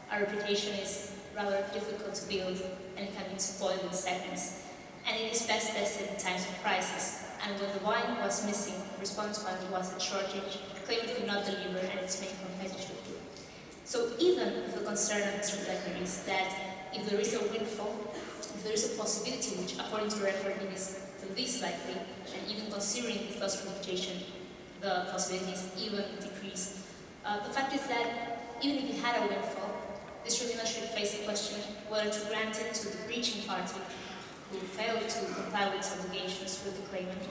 our reputation is rather difficult to build, and it can be spoiled in seconds. And it is best tested in times of crisis. And when the wine was missing, respondent's wine was in shortage, claimant could not deliver, and its main competitor could. So even if the concern of Mr. Flecker is that if there is a windfall, if there is a possibility, which according to the record it is the least likely, and even considering the loss of reputation, the possibility is even decreased. The fact is that even if he had a windfall, this tribunal should face the question whether to grant it to the breaching party who failed to comply with its obligations with the claimant,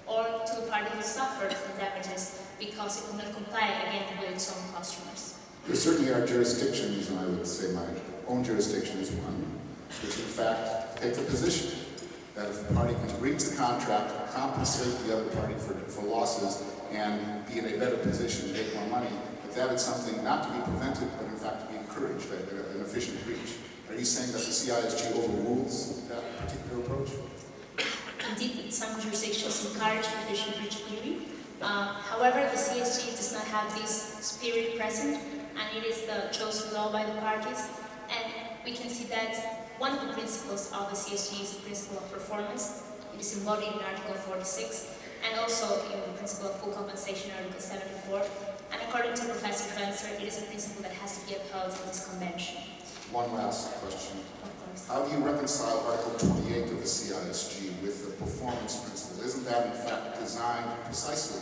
or to the party who suffered from damages because it could not comply again with its own customers. There certainly are jurisdictions, and I would say my own jurisdiction is one, which in fact take the position that if the party can breach the contract, compensate the other party for losses, and be in a better position to make more money, that is something not to be prevented, but in fact to be encouraged, an efficient breach. Are you saying that the CISG overrules that particular approach? Indeed, some jurisdictions encourage efficient breach theory. However, the CISG does not have this spirit present, and it is the chosen law by the parties. And we can see that one of the principles of the CISG is the principle of performance. It is embodied in Article 46, and also in the principle of full compensation, Article 74. And according to Professor Schwenzer, it is a principle that has to be upheld in this convention. One last question. Of course. How do you reconcile Article 28 of the CISG with the performance principle? Isn't that in fact designed precisely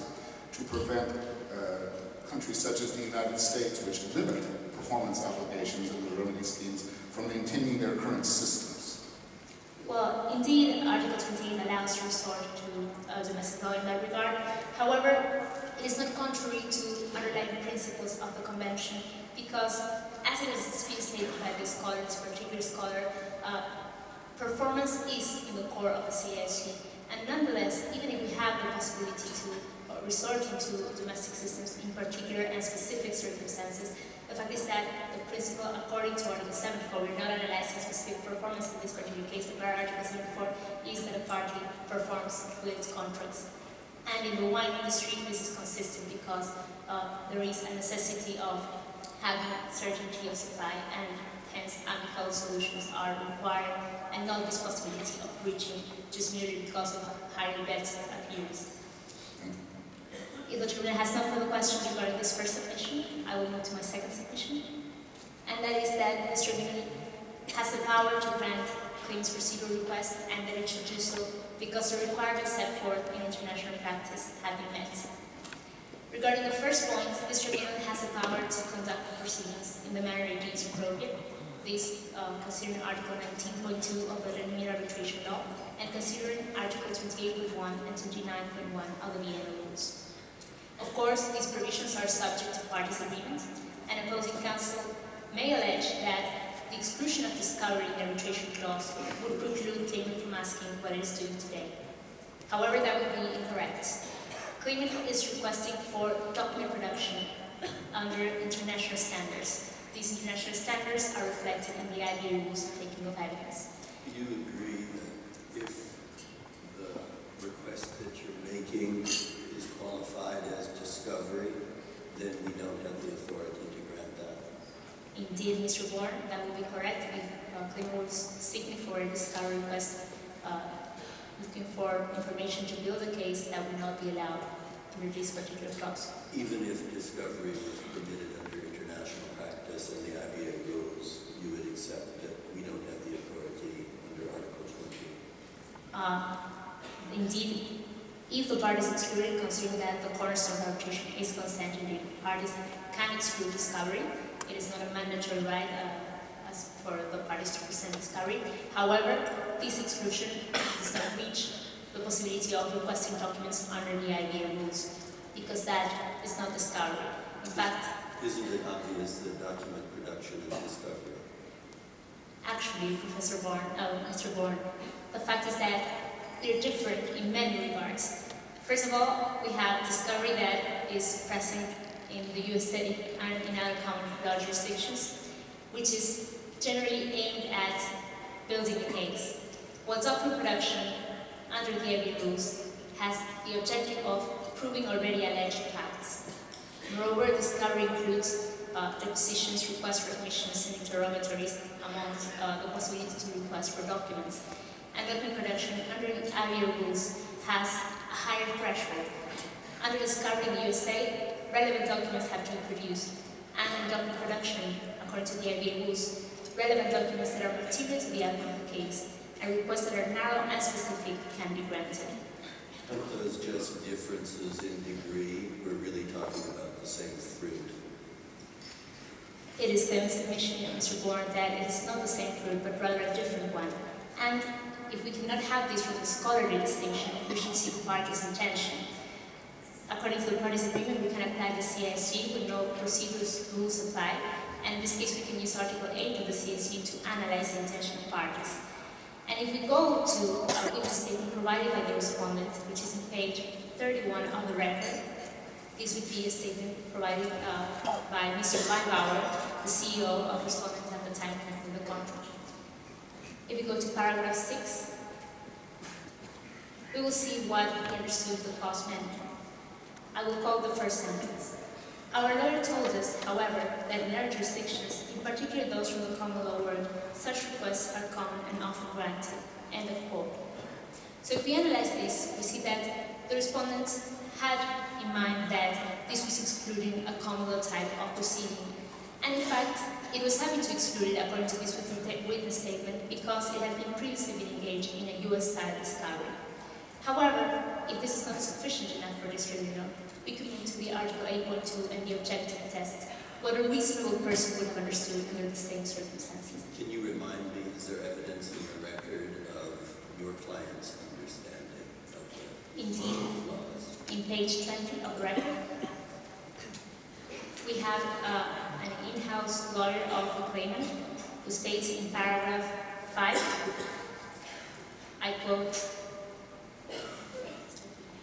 to prevent countries such as the United States, which limit performance obligations and the remedy schemes, from maintaining their current systems? Well, indeed, Article 28 allows resort to domestic law in that regard. However, it is not contrary to underlying principles of the Convention, because, as it has been stated by this scholar, this particular scholar, performance is in the core of the CISG. And nonetheless, even if we have the possibility to resort into domestic systems in particular and specific circumstances, the fact is that the principle, according to Article 74, we're not analyzing specific performance in this particular case, but Article 74 is that a party performs with its contracts. And in the wine industry, this is consistent because there is a necessity of having certainty of supply, and hence amicable solutions are required, and not this possibility of breaching just merely because of higher debts appears. If the Tribunal has no further questions regarding this first submission, I will move to my second submission, and that is that this Tribunal has the power to grant claims procedural requests, and that it should do so because the requirements set forth in international practice have been met. Regarding the first point, this Tribunal has the power to conduct the proceedings in the manner it deems appropriate, this considering Article 19.2 of the Renewed Arbitration Law, and considering Article 28.1 and 29.1 of the Vienna Rules. Of course, these provisions are subject to parties' agreement, and opposing counsel may allege that the exclusion of discovery in the arbitration clause would preclude claimant from asking what it is doing today. However, that would be incorrect. claimant is requesting for document production under international standards. These international standards are reflected in the IBA rules of taking of evidence. Do you agree that if the request that you're making is qualified as discovery, then we don't have the authority to grant that? Indeed, Mr. Bourne, that would be correct if claimant was seeking for a discovery request, looking for information to build a case, that would not be allowed under this particular clause. Even if discovery was permitted under international practice and the IBA rules, you would accept that we don't have the authority under Article 20? Indeed, if the parties excluded, considering that the cornerstone of arbitration is consent, indeed, parties can exclude discovery. It is not a mandatory right as for the parties to present discovery. However, this exclusion does not reach the possibility of requesting documents under the IBA rules, because that is not discovery. In fact, Isn't it obvious that document production is discovery? actually, Mr. Bourne, the fact is that they're different in many regards. First of all, we have discovery that is present in the USA and in other common law jurisdictions, which is generally aimed at building the case. While document production under the IBA rules has the objective of proving already alleged facts. Moreover, discovery includes depositions, requests for admissions, and interrogatories, amongst the possibility to request for documents. And document production under the IBA rules has a higher threshold. Under discovery in the USA, relevant documents have to be produced. And in document production, according to the IBA rules, relevant documents that are material to the outcome of the case and requests that are narrow and specific can be granted. Aren't those just differences in degree? We're really talking about the same fruit. It is claimant's admission, Mr. Bourne, that it is not the same fruit, but rather a different one. And if we cannot have this from the scholarly distinction, we should see the parties' intention. According to the parties' agreement, we can apply the CISG with no procedures rules apply, and in this case we can use Article 8 of the CISG to analyze the intention of parties. And if we go to our witness statement provided by the respondent, which is on page 31 of the record, this would be a statement provided by Mr. Weinbauer, the CEO of Respondent at the time of the contract. If we go to paragraph 6, we will see what he understood the clause meant. I will quote the first sentence. Our lawyer told us, however, that in our jurisdictions, in particular those from the common law world, such requests are common and often granted. End of quote. So if we analyze this, we see that the respondents had in mind that this was excluding a common law type of proceeding. And in fact, it was having to exclude it according to this witness statement because it had been previously been engaged in a US-style discovery. However, if this is not sufficient enough for this tribunal, we could move to the Article 8.2 and the objective test, what a reasonable person would have understood under the same circumstances. Can you remind me, is there evidence in the record of your client's understanding of the Indeed, laws? in page 20 of the record, we have an in-house lawyer of the claimant who states in paragraph 5, I quote,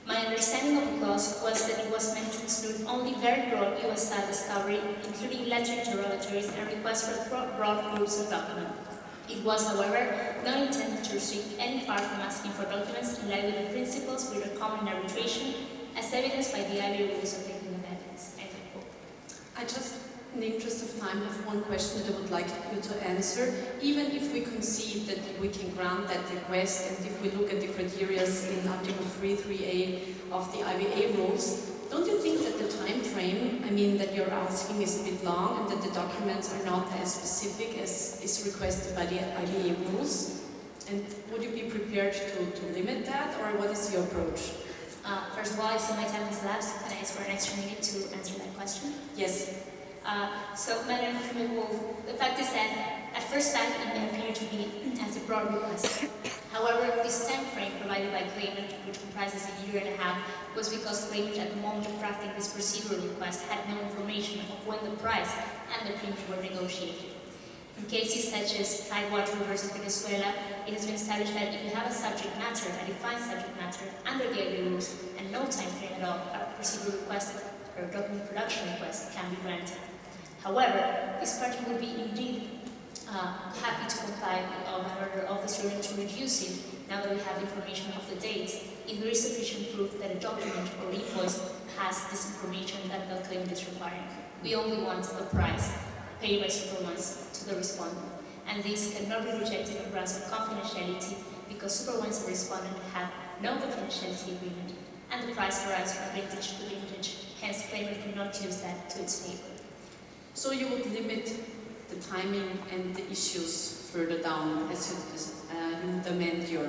"My understanding of the clause was that it was meant to exclude only very broad US-style discovery, including letter interrogatories and requests for broad groups of documents. It was, however, not intended to restrict any part from asking for documents in line with the principles which are common in arbitration, as evidenced by the IBA rules of taking of evidence." End of quote. I just, in the interest of time, have one question that I would like you to answer. Even if we concede that we can grant that request, and if we look at the criteria in Article 3.3a of the IBA rules, don't you think that the time frame, that you're asking is a bit long and that the documents are not as specific as is requested by the IBA rules? And would you be prepared to limit that, or what is your approach? First of all, I see my time has elapsed. Can I ask for an extra minute to answer that question? Yes. So, Madam Wolf, the fact is that at first sight it may appear to be as a broad request. However, this time frame provided by claimant, which comprises a year and a half, was because claimant at the moment of drafting this procedural request had no information of when the price and the premium were negotiated. In cases such as Tidewater versus Venezuela, it has been established that if you have a subject matter, a defined subject matter, under the IBA rules, and no time frame at a procedural request or document production request can be granted. However, this party would be indeed happy to comply with an order of the student to reduce it now that we have information of the dates, if there is sufficient proof that a document or invoice has this information that the claimant is requiring. We only want a price paid by supervisors to the respondent, and this cannot be rejected on grounds of confidentiality because supervisors and respondent have no confidentiality agreement, and the price varies from vintage to vintage, hence claimant cannot use that to its favor. So you would limit the timing and the issues further down as you amend your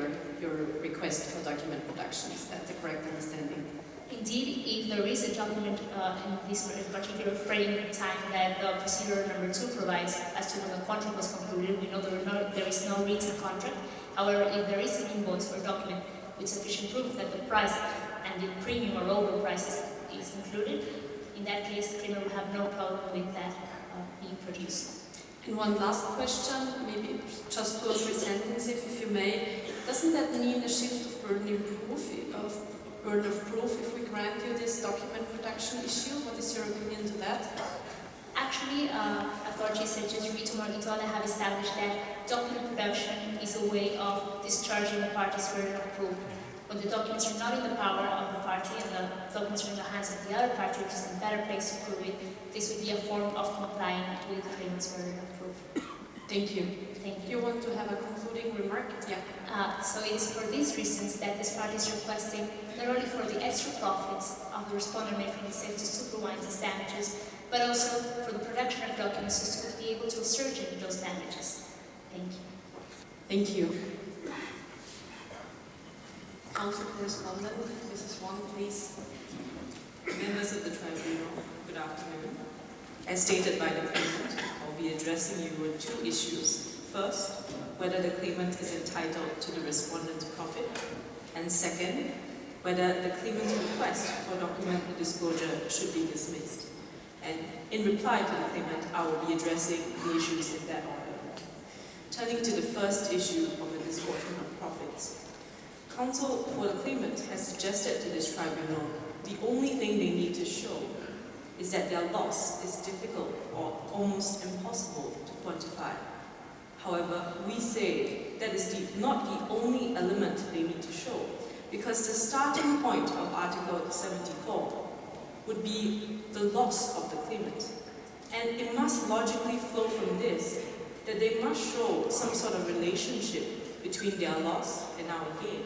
request for document production. Is that the correct understanding? Indeed, if there is a document in this particular frame of time that the procedure number 2 provides as to when the contract was concluded, we know there is no written contract. However, if there is an invoice or document with sufficient proof that the price and the premium or over prices is included, in that case, the claimant will have no problem with that being produced. And one last question, maybe just 2 or 3 sentences, if you may. Doesn't that mean a shift of burden of proof if we grant you this document production issue? What is your opinion to that? Actually, authorities such as Tribunal have established that document production is a way of discharging the party's burden of proof. When the documents are not in the power of the party and the documents are in the hands of the other party, which is in a better place to prove it, this would be a form of complying with the claimant's burden of proof. Thank you. Thank You you. want to have a concluding remark? Yeah. So it is for these reasons that this party is requesting not only for the extra profits of the respondent made from the sale to supervise these damages, but also for the production of documents so to be able to assert those damages. Thank you. Thank you. Counsel for Respondent, Mrs. Wong, please. Members of the Tribunal, good afternoon. As stated by the claimant, I'll be addressing you with 2 issues. First, whether the claimant is entitled to the respondent's profit, and second, whether the claimant's request for document disclosure should be dismissed. And in reply to the claimant, I will be addressing the issues in that order. Turning to the first issue of the disgorgement of profits. Counsel for the claimant has suggested to this tribunal the only thing they need to show is that their loss is difficult or almost impossible to quantify. However, we say that is not the only element they need to show, because the starting point of Article 74 would be the loss of the claimant. And it must logically flow from this that they must show some sort of relationship between their loss and our gain.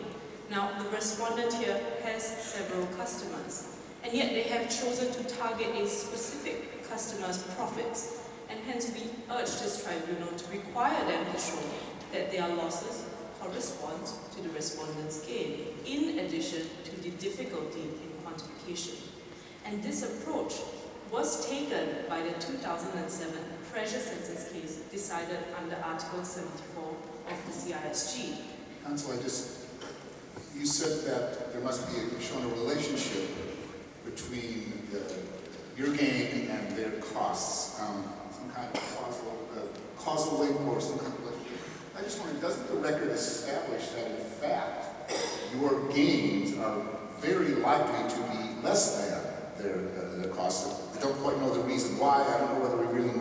Now, the respondent here has several customers, and yet they have chosen to target a specific customer's profits, and hence we urge this tribunal to require them to show that their losses correspond to the respondent's gain, in addition to the difficulty in quantification. And this approach was taken by the 2007 pressure sentence case decided under Article 74 of the CISG. Counsel, you said that there must be shown a relationship between your gain and their costs, some kind of causal link or some kind of relationship. I just wonder, doesn't the record establish that in fact your gains are very likely to be less than their costs? I don't quite know the reason why. I don't know whether we really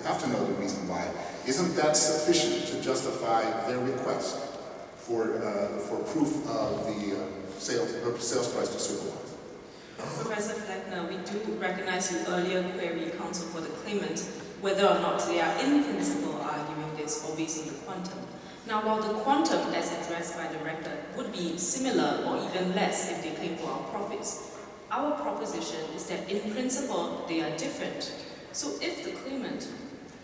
have to know the reason why. Isn't that sufficient to justify their request for proof of the sales price to supervise? Professor Fleckner, we do recognize your earlier query, counsel for the claimant, whether or not they are in principle arguing this or based on the quantum. Now, while the quantum as addressed by the record would be similar or even less if they claim for our profits, our proposition is that in principle they are different. So if the claimant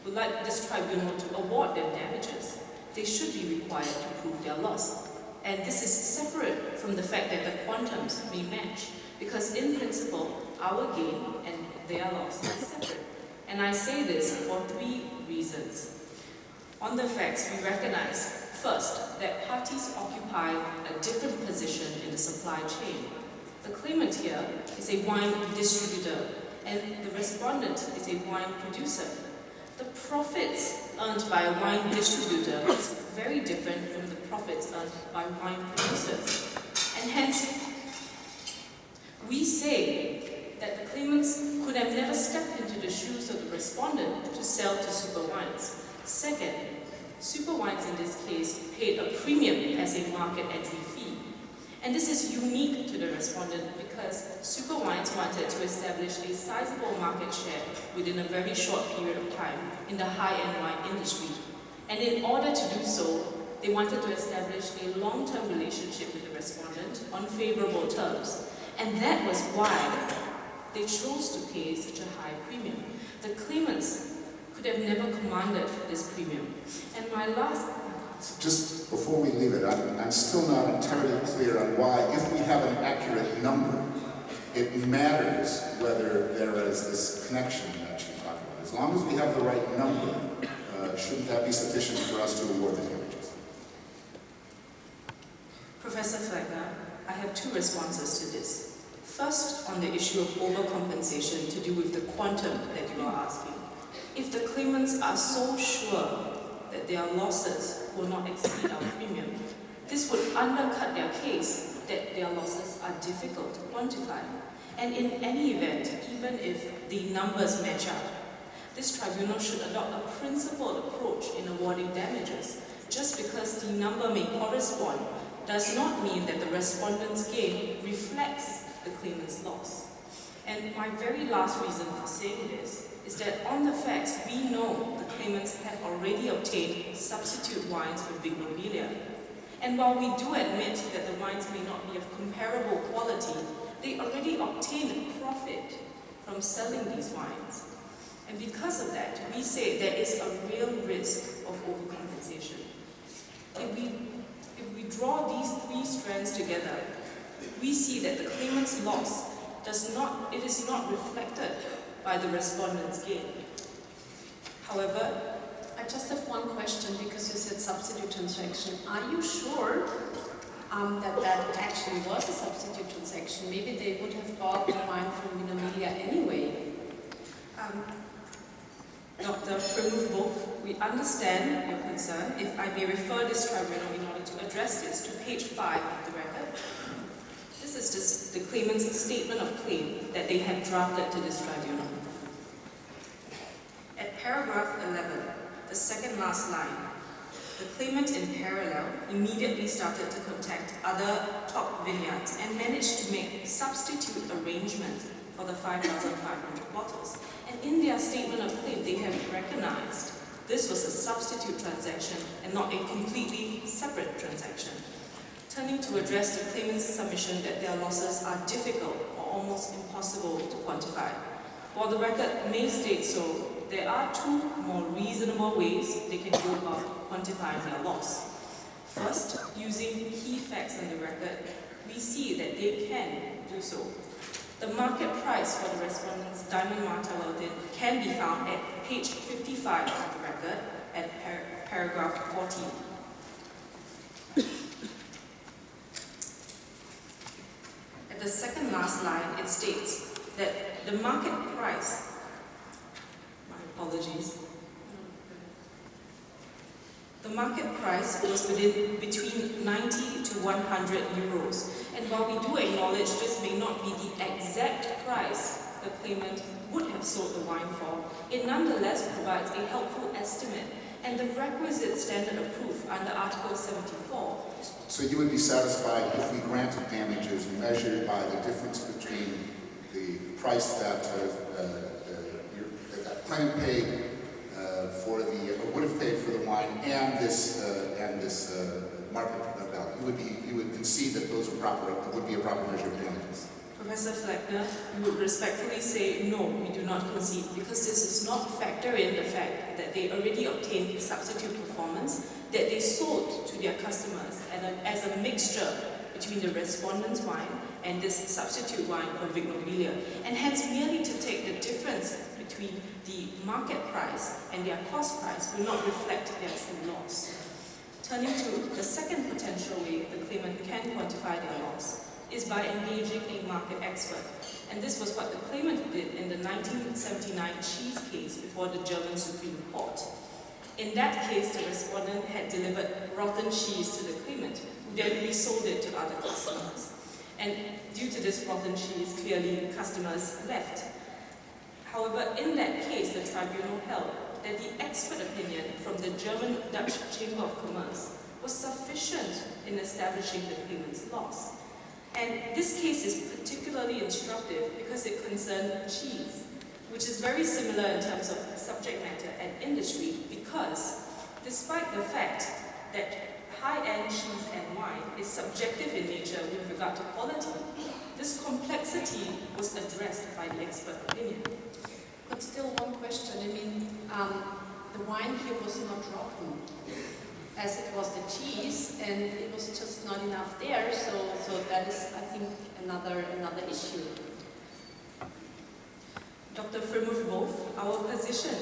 would like this tribunal to award them damages, they should be required to prove their loss. And this is separate from the fact that the quantums may match, because in principle, our gain and their loss is separate. And I say this for 3 reasons. On the facts, we recognize, first, that parties occupy a different position in the supply chain. The claimant here is a wine distributor, and the respondent is a wine producer. The profits earned by a wine distributor is very different from the profits earned by wine producers. And hence, We say that the claimants could have never stepped into the shoes of the respondent to sell to super wines. Second, super wines in this case paid a premium as a market entry fee. And this is unique to the respondent because super wines wanted to establish a sizable market share within a very short period of time in the high-end wine industry. And in order to do so, they wanted to establish a long-term relationship with the respondent on favorable terms. And that was why they chose to pay such a high premium. The claimants could have never commanded this premium. And my last... Just before we leave it, I'm still not entirely clear on why, if we have an accurate number, it matters whether there is this connection that you talked about. As long as we have the right number, shouldn't that be sufficient for us to award the damages? Professor Fleckner, I have two responses to this. First, on the issue of overcompensation to do with the quantum that you are asking. If the claimants are so sure that their losses will not exceed our premium, this would undercut their case that their losses are difficult to quantify. And in any event, even if the numbers match up, this tribunal should adopt a principled approach in awarding damages. Just because the number may correspond does not mean that the respondent's gain reflects the claimant's loss. And my very last reason for saying this is that on the facts, we know the claimants have already obtained substitute wines for Vis Moot. And while we do admit that the wines may not be of comparable quality, they already obtained profit from selling these wines. And because of that, we say there is a real risk of overcompensation. If we draw these three strands together, we see that the claimant's loss is not reflected by the respondent's gain. However, I just have one question because you said substitute transaction. Are you sure that actually was a substitute transaction? Maybe they would have bought the wine from Vis Moot anyway. Dr. Tribunal, we understand your concern. If I may refer this tribunal in order to address this to page 5 of the record. This is just the claimant's statement of claim that they have drafted to this tribunal. At paragraph 11, the second last line, the claimant in parallel immediately started to contact other top vineyards and managed to make substitute arrangements for the 5,500 bottles. And in their statement of claim, they have recognized this was a substitute transaction and not a completely separate transaction. Turning to address the claimant's submission that their losses are difficult or almost impossible to quantify. While the record may state so, there are two more reasonable ways they can go about quantifying their loss. First, using key facts in the record, we see that they can do so. The market price for the respondent's Diamond Martell can be found at page 55 of the record at paragraph 14. At the second last line, it states that the market price, my apologies, the market price was between 90 to 100 euros. And while we do acknowledge this may not be the exact price the claimant would have sold the wine for, it nonetheless provides a helpful estimate and the requisite standard of proof under Article 74. So you would be satisfied if we granted damages measured by the difference between the price that that claimant paid would have paid for the wine and this market value. You would concede that those are proper, would be a proper measure of damages. Professor Fleckner, we would respectfully say no, we do not concede, because this does not factor in the fact that they already obtained substitute performance that they sold to their customers as a mixture between the respondent's wine and this substitute wine from Vis Moot. And hence, merely to take the difference between the market price and their cost price will not reflect their true loss. Turning to the second potential way the claimant can quantify their loss is by engaging a market expert. And this was what the claimant did in the 1979 cheese case before the German Supreme Court. In that case, the respondent had delivered rotten cheese to the claimant, who then resold it to other customers. and due to this rotten cheese, clearly customers left. However, in that case, the tribunal held that the expert opinion from the German-Dutch Chamber of Commerce was sufficient in establishing the claimant's loss. And this case is particularly instructive because it concerned cheese, which is very similar in terms of subject matter and industry, because despite the fact that high-end cheese and wine is subjective in nature with regard to quality, this complexity was addressed by the expert opinion. But still one question, I mean, the wine here was not rotten, as it was the cheese, and it was just not enough there, so that is, I think, another issue. Dr. Vermoof-Wolf, our position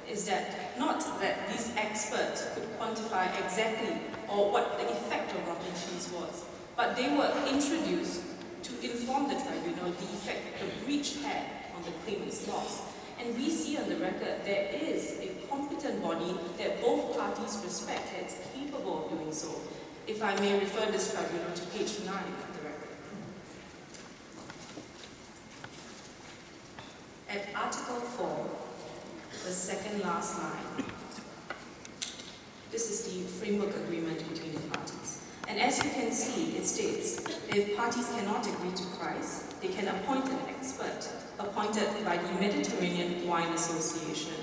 is that not that these experts could quantify exactly or what the effect of rotten cheese was, but they were introduced to inform the tribunal the effect the breach had on the claimant's loss. And we see on the record there is a competent body that both parties respect that's capable of doing so. If I may refer this tribunal to page 9 of the record. At Article 4, the second last line, this is the framework agreement between the parties. And as you can see, it states that if parties cannot agree to price, they can appoint an expert appointed by the Mediterranean Wine Association.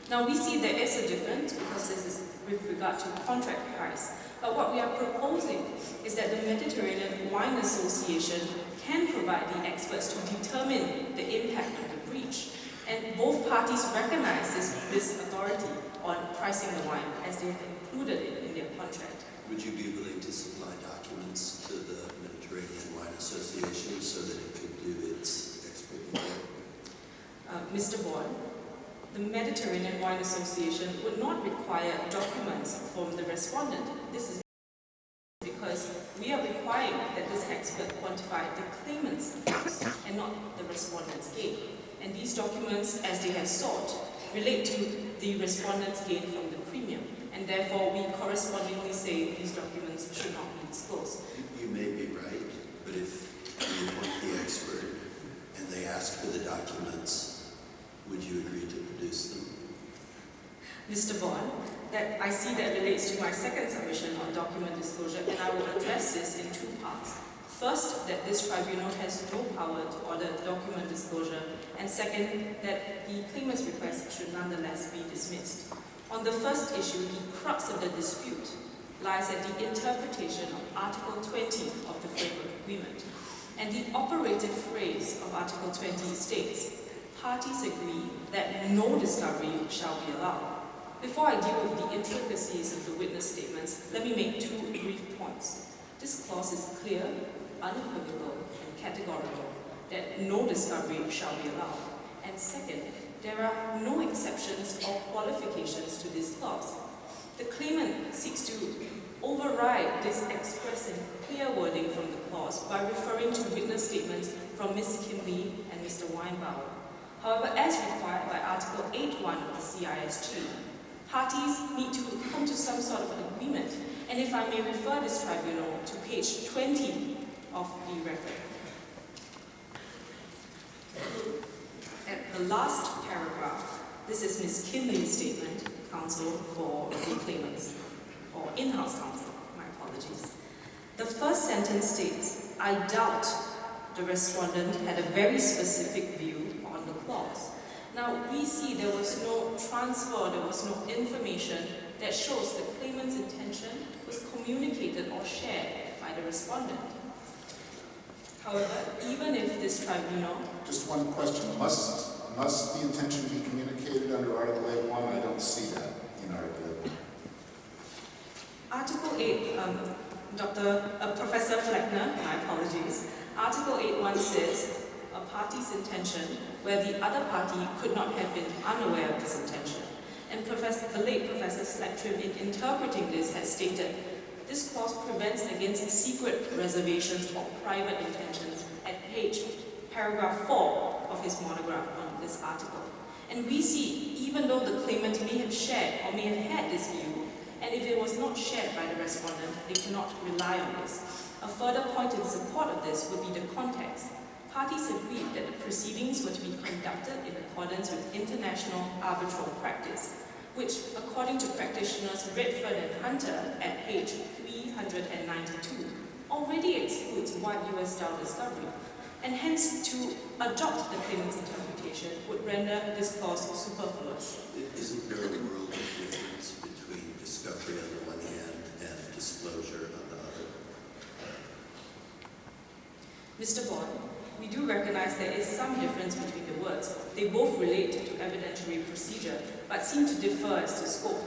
Now we see there is a difference because this is with regard to contract price. But what we are proposing is that the Mediterranean Wine Association can provide the experts to determine the impact of the breach. And both parties recognize this authority on pricing the wine as they have included it in their contract. Would you be willing to supply documents to the Mediterranean Wine Association so that it could do its expert report? Mr. Bond, the Mediterranean Wine Association would not require documents from the respondent. This is because we are requiring that this expert quantify the claimant's loss and not the respondent's gain. And these documents, as they have sought, relate to the respondent's gain from the premium. And therefore, we correspondingly say these documents should not be disclosed. You may be right, but if you appoint the expert and they ask for the documents, would you agree to produce them? Mr. Bond, that I see that relates to my second submission on document disclosure, and I will address this in two parts. First, that this tribunal has no power to order document disclosure, and second, that the claimant's request should nonetheless be dismissed. On the first issue, the crux of the dispute lies at the interpretation of Article 20 of the Framework Agreement. And the operative phrase of Article 20 states, parties agree that no discovery shall be allowed. Before I deal with the intricacies of the witness statements, let me make two brief points. This clause is clear, unequivocal, and categorical, that no discovery shall be allowed. And second, there are no exceptions or qualifications to this clause. The claimant seeks to override this express and clear wording from the clause by referring to witness statements from Ms. Kimley and Mr. Weinbauer. However, as required by Article 8.1 of the CISG, parties need to come to some sort of an agreement. And if I may refer this tribunal to page 20 of the record. At the last paragraph, this is Ms. Kimley's statement, counsel for the claimants, or in-house counsel, my apologies. The first sentence states, I doubt the respondent had a very specific view on the clause. Now, we see there was no transfer, there was no information that shows the claimant's intention was communicated or shared by the respondent. However, even if this tribunal... Just one question. Must the intention be communicated under Article 8.1? I don't see that in Article 8.1. Article 8, Professor Fleckner, my apologies. Article 8.1 says a party's intention where the other party could not have been unaware of this intention. And the late Professor Slettrim, in interpreting this, has stated, this clause prevents against secret reservations or private intentions at paragraph 4 of his monograph on this article. And we see, even though the claimant may have shared or may have had this view, and if it was not shared by the respondent, they cannot rely on this. A further point in support of this would be the context. Parties agreed that the proceedings were to be conducted in accordance with international arbitral practice, which, according to practitioners Redford and Hunter at page 392, already excludes wide US style discovery, and hence to adopt the claimant's interpretation would render this clause superfluous. Isn't there a world of difference between discovery on the one hand and disclosure on the other? Mr. Bond, we do recognize there is some difference between the words. They both relate to evidentiary procedure, but seem to differ as to scope.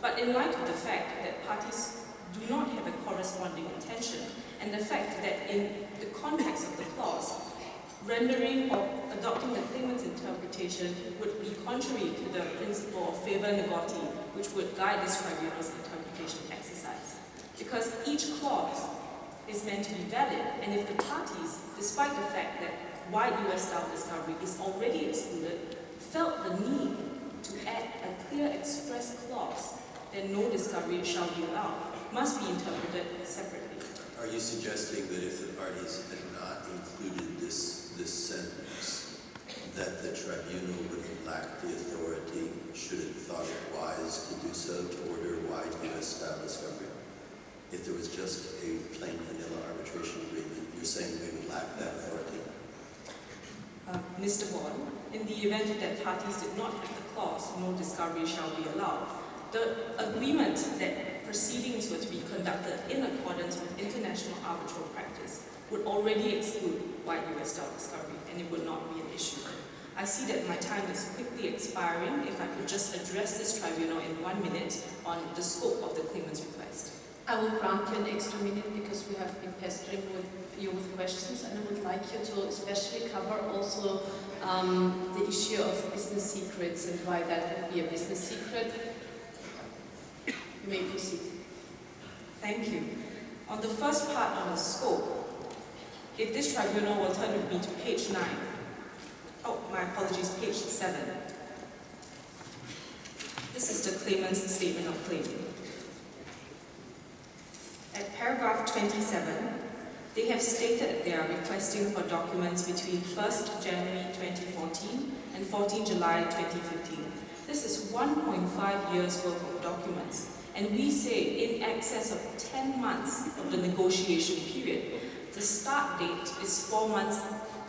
But in light of the fact that parties do not have a corresponding intention, and the fact that in the context of the clause, rendering or adopting the claimant's interpretation would be contrary to the principle of favor negati, which would guide this tribunal's interpretation exercise. Because each clause is meant to be valid, and if the parties, despite the fact that wide US style discovery is already excluded, felt the need to add a clear express clause that no discovery shall be allowed, must be interpreted separately. Are you suggesting that if the parties had not included this sentence, that the tribunal would have lacked the authority, should it thought it wise to do so, to order wide US style discovery? If there was just a plain vanilla arbitration agreement, you're saying we would lack that authority? Mr. Bond, in the event that parties did not have the clause, no discovery shall be allowed, the agreement that proceedings were to be conducted in accordance with international arbitral practice would already exclude wide US style discovery, and it would not be an issue. I see that my time is quickly expiring. If I could just address this tribunal in 1 minute on the scope of the claimant's request. I will grant you an extra minute because we have been pestering you with questions, and I would like you to especially cover also the issue of business secrets and why that would be a business secret. You may proceed. Thank you. On the first part on the scope, if this tribunal will turn with me to page 9. Oh, my apologies, page 7. This is the claimant's statement of claim. At paragraph 27, they have stated they are requesting for documents between 1st January 2014 and 14 July 2015. This is 1.5 years worth of documents, and we say in excess of 10 months of the negotiation period. The start date is 4 months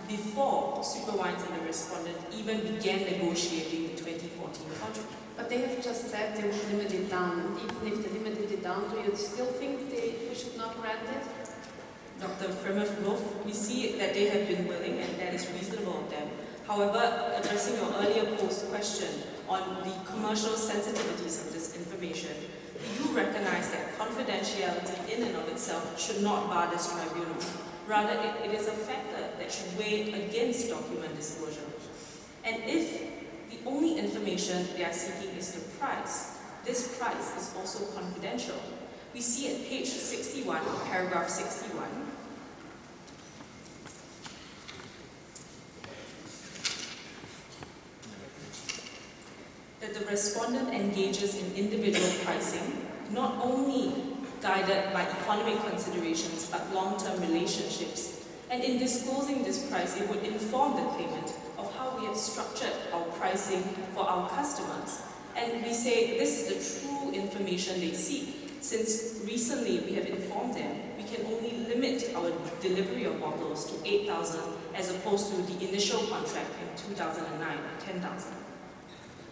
before Superwines and the Respondent even began negotiating the 2014 contract. But they have just said they would limit it down, and even if they limited it down, do you still think we should not grant it? Dr. Fremmer-Wolf, we see that they have been willing, and that is reasonable of them. However, addressing your earlier posed question on the commercial sensitivities of this information, we do recognize that confidentiality in and of itself should not bar this tribunal. Rather, it is a factor that should weigh against document disclosure. And if the only information they are seeking is the price, this price is also confidential. We see at page 61, paragraph 61, that the respondent engages in individual pricing, not only guided by economic considerations but long-term relationships. And in disclosing this price, it would inform the claimant of how we have structured our pricing for our customers. And we say this is the true information they seek. Since recently we have informed them, we can only limit our delivery of bottles to 8,000 as opposed to the initial contract in 2009 of 10,000.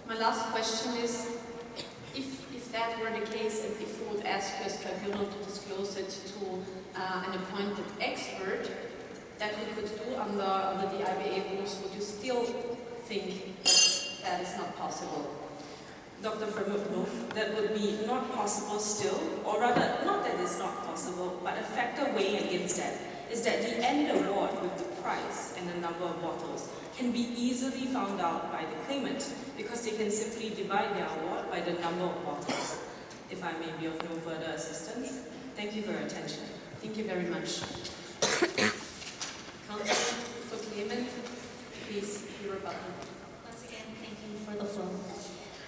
My last question is, if that were the case, and if we would ask you as tribunal to disclose it to an appointed expert, that we could do under the IBA rules, would you still think that is not possible? Dr. Fremmer-Wolf, that would be not possible still, or rather, not that it's not possible, but a factor weighing against that is that the end award with the price and the number of bottles can be easily found out by the claimant because they can simply divide their award by the number of bottles. If I may be of no further assistance, thank you for your attention. Thank you very much. Counsel for claimant, please, your rebuttal. Once again, thank you for the floor.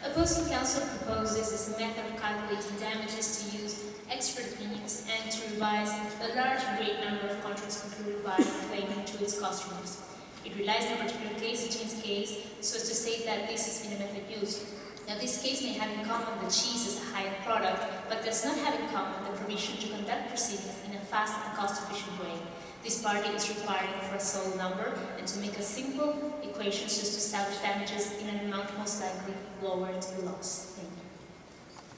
Opposing counsel proposes as a method of calculating damages to use expert opinions, and to revise the large and great number of contracts concluded by the claimant to its customers. It relies on a particular case, against case, so as to state that this has been a method used. Now, this case may have in common that cheese is a high-end product, but does not have in common the provision to conduct proceedings in a fast and cost-efficient way. This party is requiring for a sole number and to make a simple equation so as to establish damages in an amount most likely lower to the loss. Thank you.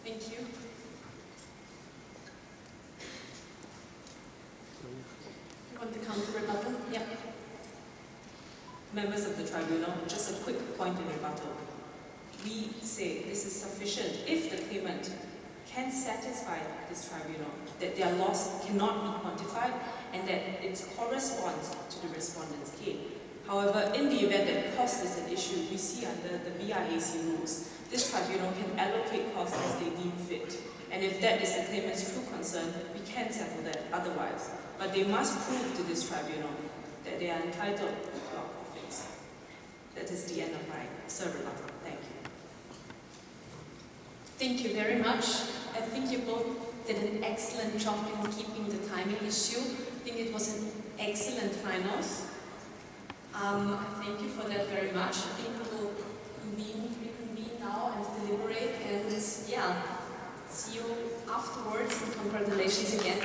Thank you. You want the counter rebuttal? Yeah. Members of the tribunal, just a quick point in rebuttal. We say this is sufficient if the claimant can satisfy this tribunal that their loss cannot be quantified and that it corresponds to the respondent's gain. However, in the event that cost is an issue, we see under the BIAC rules, this tribunal can allocate costs as they deem fit. And if that is the claimant's true concern, we can settle that otherwise. But they must prove to this tribunal that they are entitled to our profits. That is the end of my rebuttal. Thank you. Thank you very much. I think you both did an excellent job in keeping the timing issue. I think it was an excellent finals. Thank you for that very much. I think we will reconvene now and deliberate and yeah, see you afterwards and congratulations again.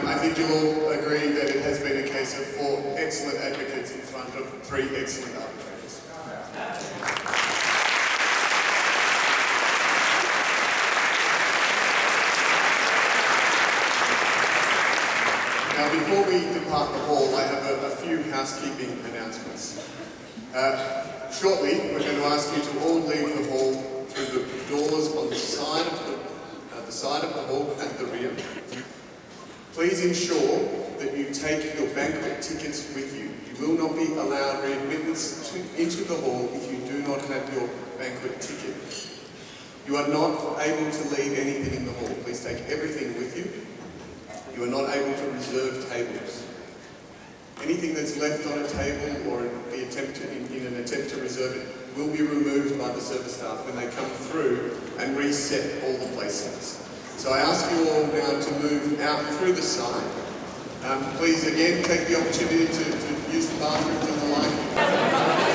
I think you'll all agree that it has been a case of 4 excellent advocates in front of 3 excellent arbitrators. Now, before we depart the hall, I have a few housekeeping announcements. Shortly, we're going to ask you to all leave the hall through the doors on the side of the hall at the rear. Please ensure that you take your banquet tickets with you. You will not be allowed readmittance into the hall if you do not have your banquet ticket. You are not able to leave anything in the hall. Please take everything with you. You are not able to reserve tables. Anything that's left on a table or in an attempt to reserve it will be removed by the service staff when they come through and reset all the placings. So I ask you all now to move out through the side. Please again take the opportunity to use the bathrooms and the like.